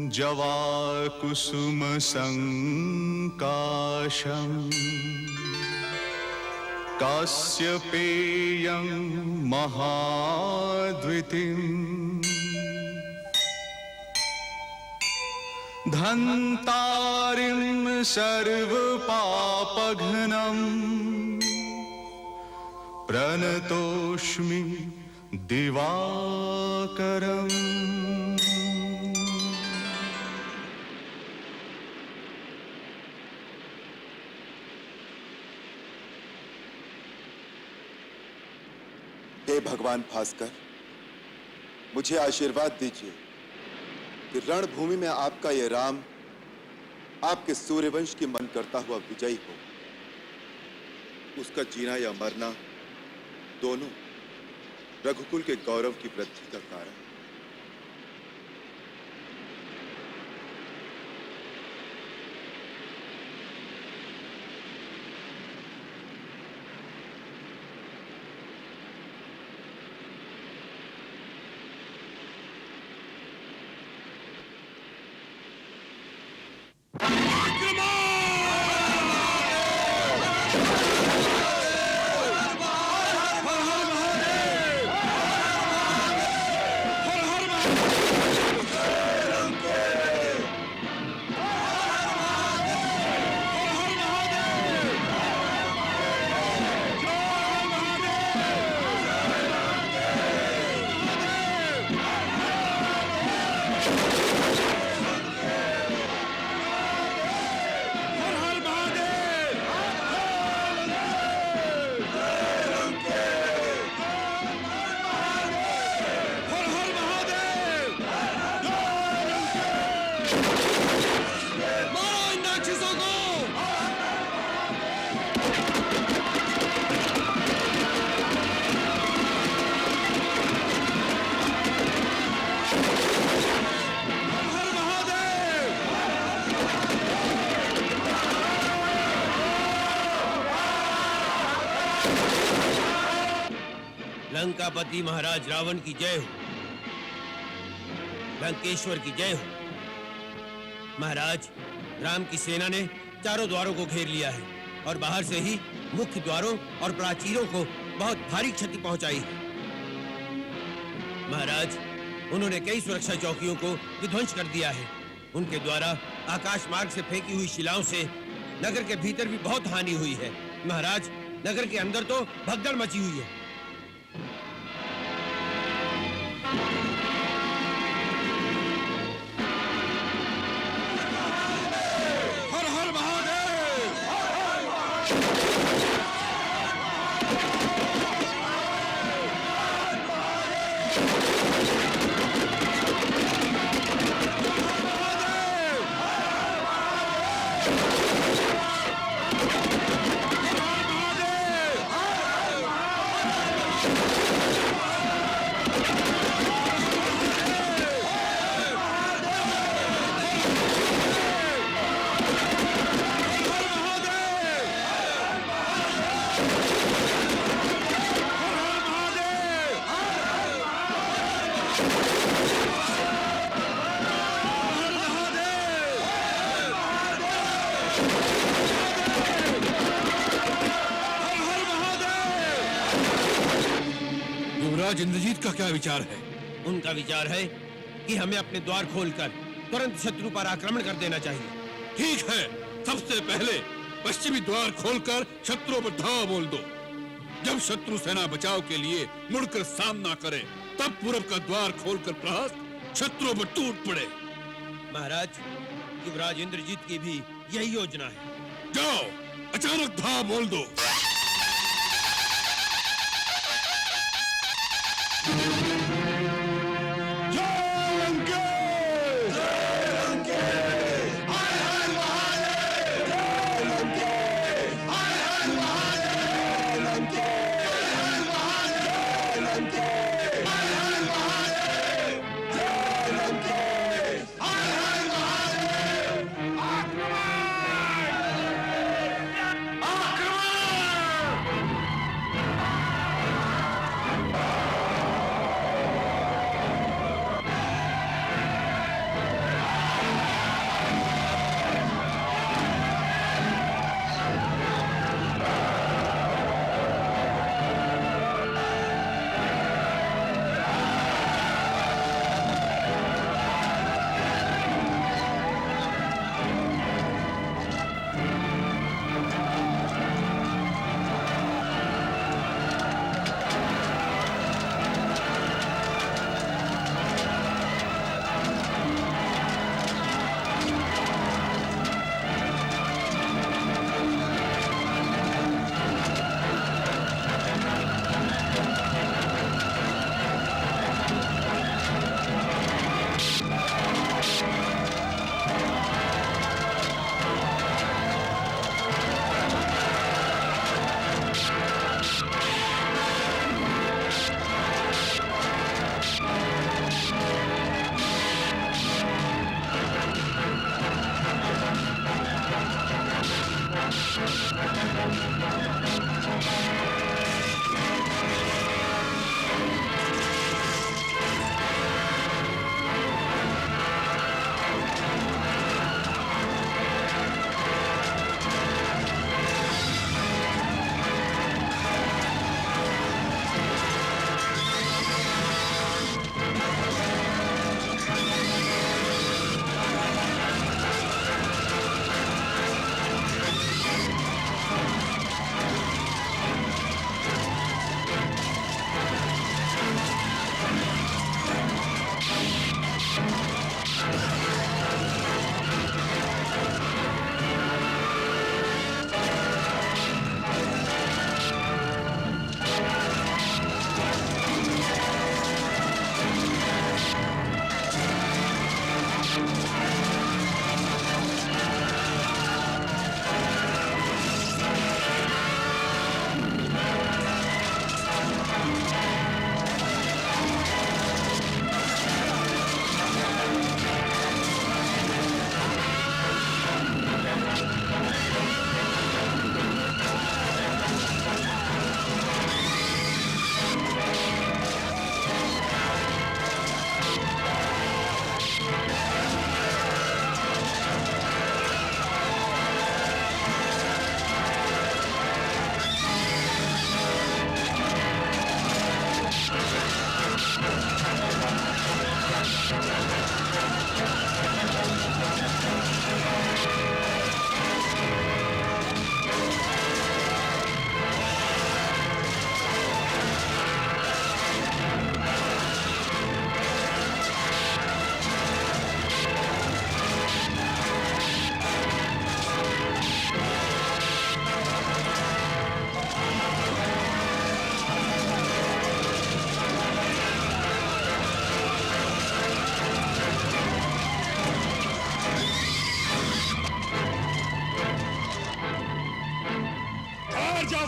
जवाकुसुम संकाशम् कास्यपेयं महाद्वितीम् धन्तारिं सर्वपापघ्नम् प्रणतोऽस्मि दिवाकरम्। हे भगवान भास्कर, मुझे आशीर्वाद दीजिए कि रणभूमि में आपका यह राम आपके सूर्यवंश की मन करता हुआ विजयी हो। उसका जीना या मरना दोनों रघुकुल के गौरव की वृद्धि का कारण। लंकापति महाराज रावण की जय हो। लंकेश्वर की जय हो। महाराज, राम की सेना ने चारों द्वारों को घेर लिया है और बाहर से ही मुख्य द्वारों और प्राचीरों को बहुत भारी क्षति पहुंचाई है। महाराज, उन्होंने कई सुरक्षा चौकियों को विध्वंस कर दिया है। उनके द्वारा आकाश मार्ग से फेंकी हुई शिलाओं से नगर के भीतर भी बहुत हानि हुई है। महाराज, नगर के अंदर तो भगदड़ मची हुई है। हर हर महादेव। युवराज इंद्रजीत का क्या विचार है? उनका विचार है कि हमें अपने द्वार खोलकर तुरंत शत्रु पर आक्रमण कर देना चाहिए। ठीक है, सबसे पहले पश्चिमी द्वार खोलकर शत्रुओं पर धावा बोल दो। जब शत्रु सेना बचाव के लिए मुड़कर सामना करे, तब पूरब का द्वार खोलकर प्रहस्त शत्रुओं पर टूट पड़े। महाराज, युवराज इंद्रजीत की भी यही योजना है। जाओ, अचानक धावा बोल दो।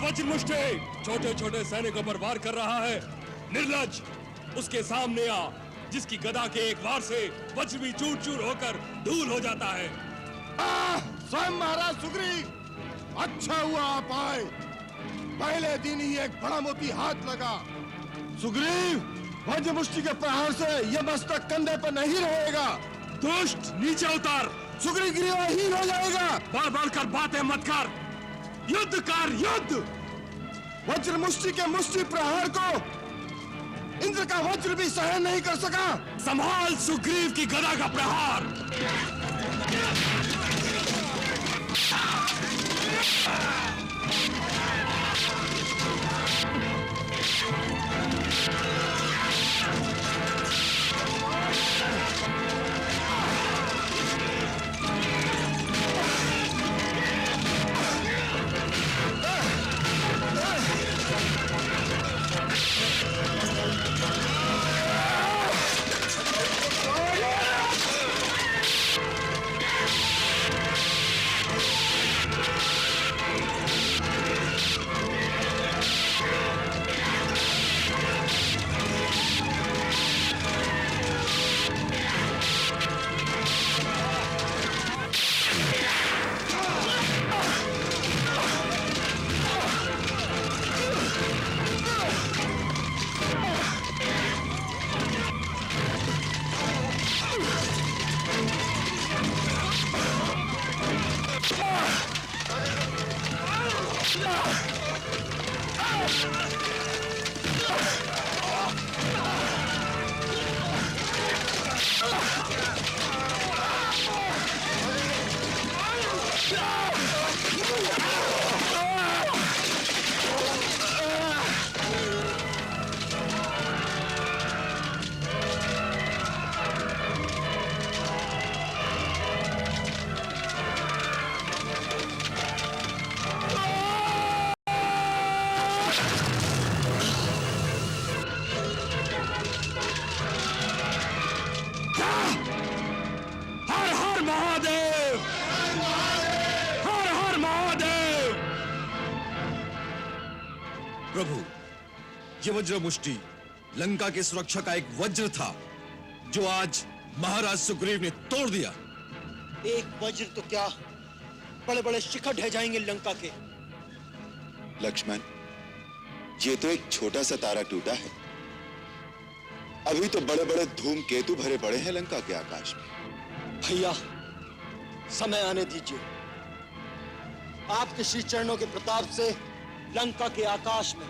वज्रमुष्टि छोटे छोटे सैनिकों पर वार कर रहा है। निर्लज, उसके सामने आ, जिसकी गदा के एक वार से वज्र भी चूर चूर होकर धूल हो जाता है। स्वयं महाराज सुग्रीव, अच्छा हुआ आप आए। पहले दिन ही एक बड़ा मोती हाथ लगा। सुग्रीव, वज्रमुष्टि के प्रहार से यह मस्तक कंधे पर नहीं रहेगा। दुष्ट, नीचे उतर। सुग्रीव गिरिवाहीन हो जाएगा। बार बार कर बातें मत कर। युद्ध कर, युद्ध। वज्रमुष्टि के मुष्टि प्रहार को इंद्र का वज्र भी सहन नहीं कर सका। संभाल सुग्रीव की गदा का प्रहार। प्रभु, ये वज्र मुष्टि लंका की सुरक्षा का एक वज्र था जो आज महाराज सुग्रीव ने तोड़ दिया। एक वज्र तो क्या, बड़े बड़े शिखर ढह जाएंगे लंका के। लक्ष्मण, ये तो एक छोटा सा तारा टूटा है। अभी तो बड़े बड़े धूमकेतु भरे पड़े हैं लंका के आकाश में। भैया, समय आने दीजिए। आपके श्री चरणों के प्रताप से लंका के आकाश में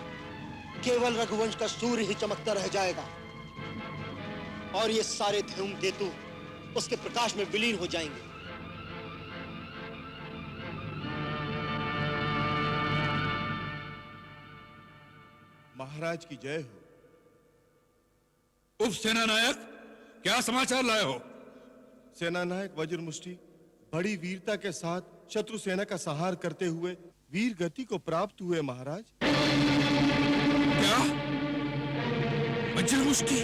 केवल रघुवंश का सूर्य ही चमकता रह जाएगा और ये सारे धूमकेतु उसके प्रकाश में विलीन हो जाएंगे। महाराज की जय हो। उप सेनानायक, क्या समाचार लाए हो? सेनानायक वज्रमुष्टि बड़ी वीरता के साथ शत्रु सेना का संहार करते हुए वीर गति को प्राप्त हुए महाराज। क्या? वज्रमुष्टि?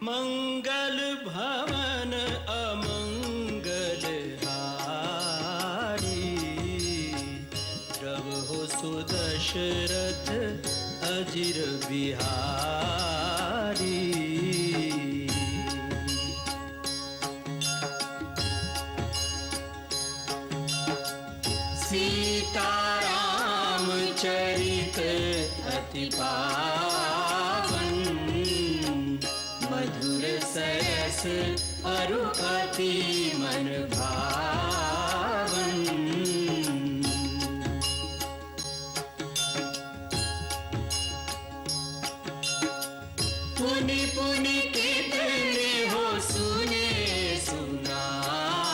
मंगल भवन अमंगल हारी, प्रभु सुदशरथ अजिर बिहारी। सीताराम चरित अति पावन, मधुर सरस अरु अति मन भावन। पुनि पुनि कितने हो सुने सुनाए,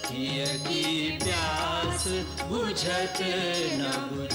हिय की प्यास बुझत न बुझाए।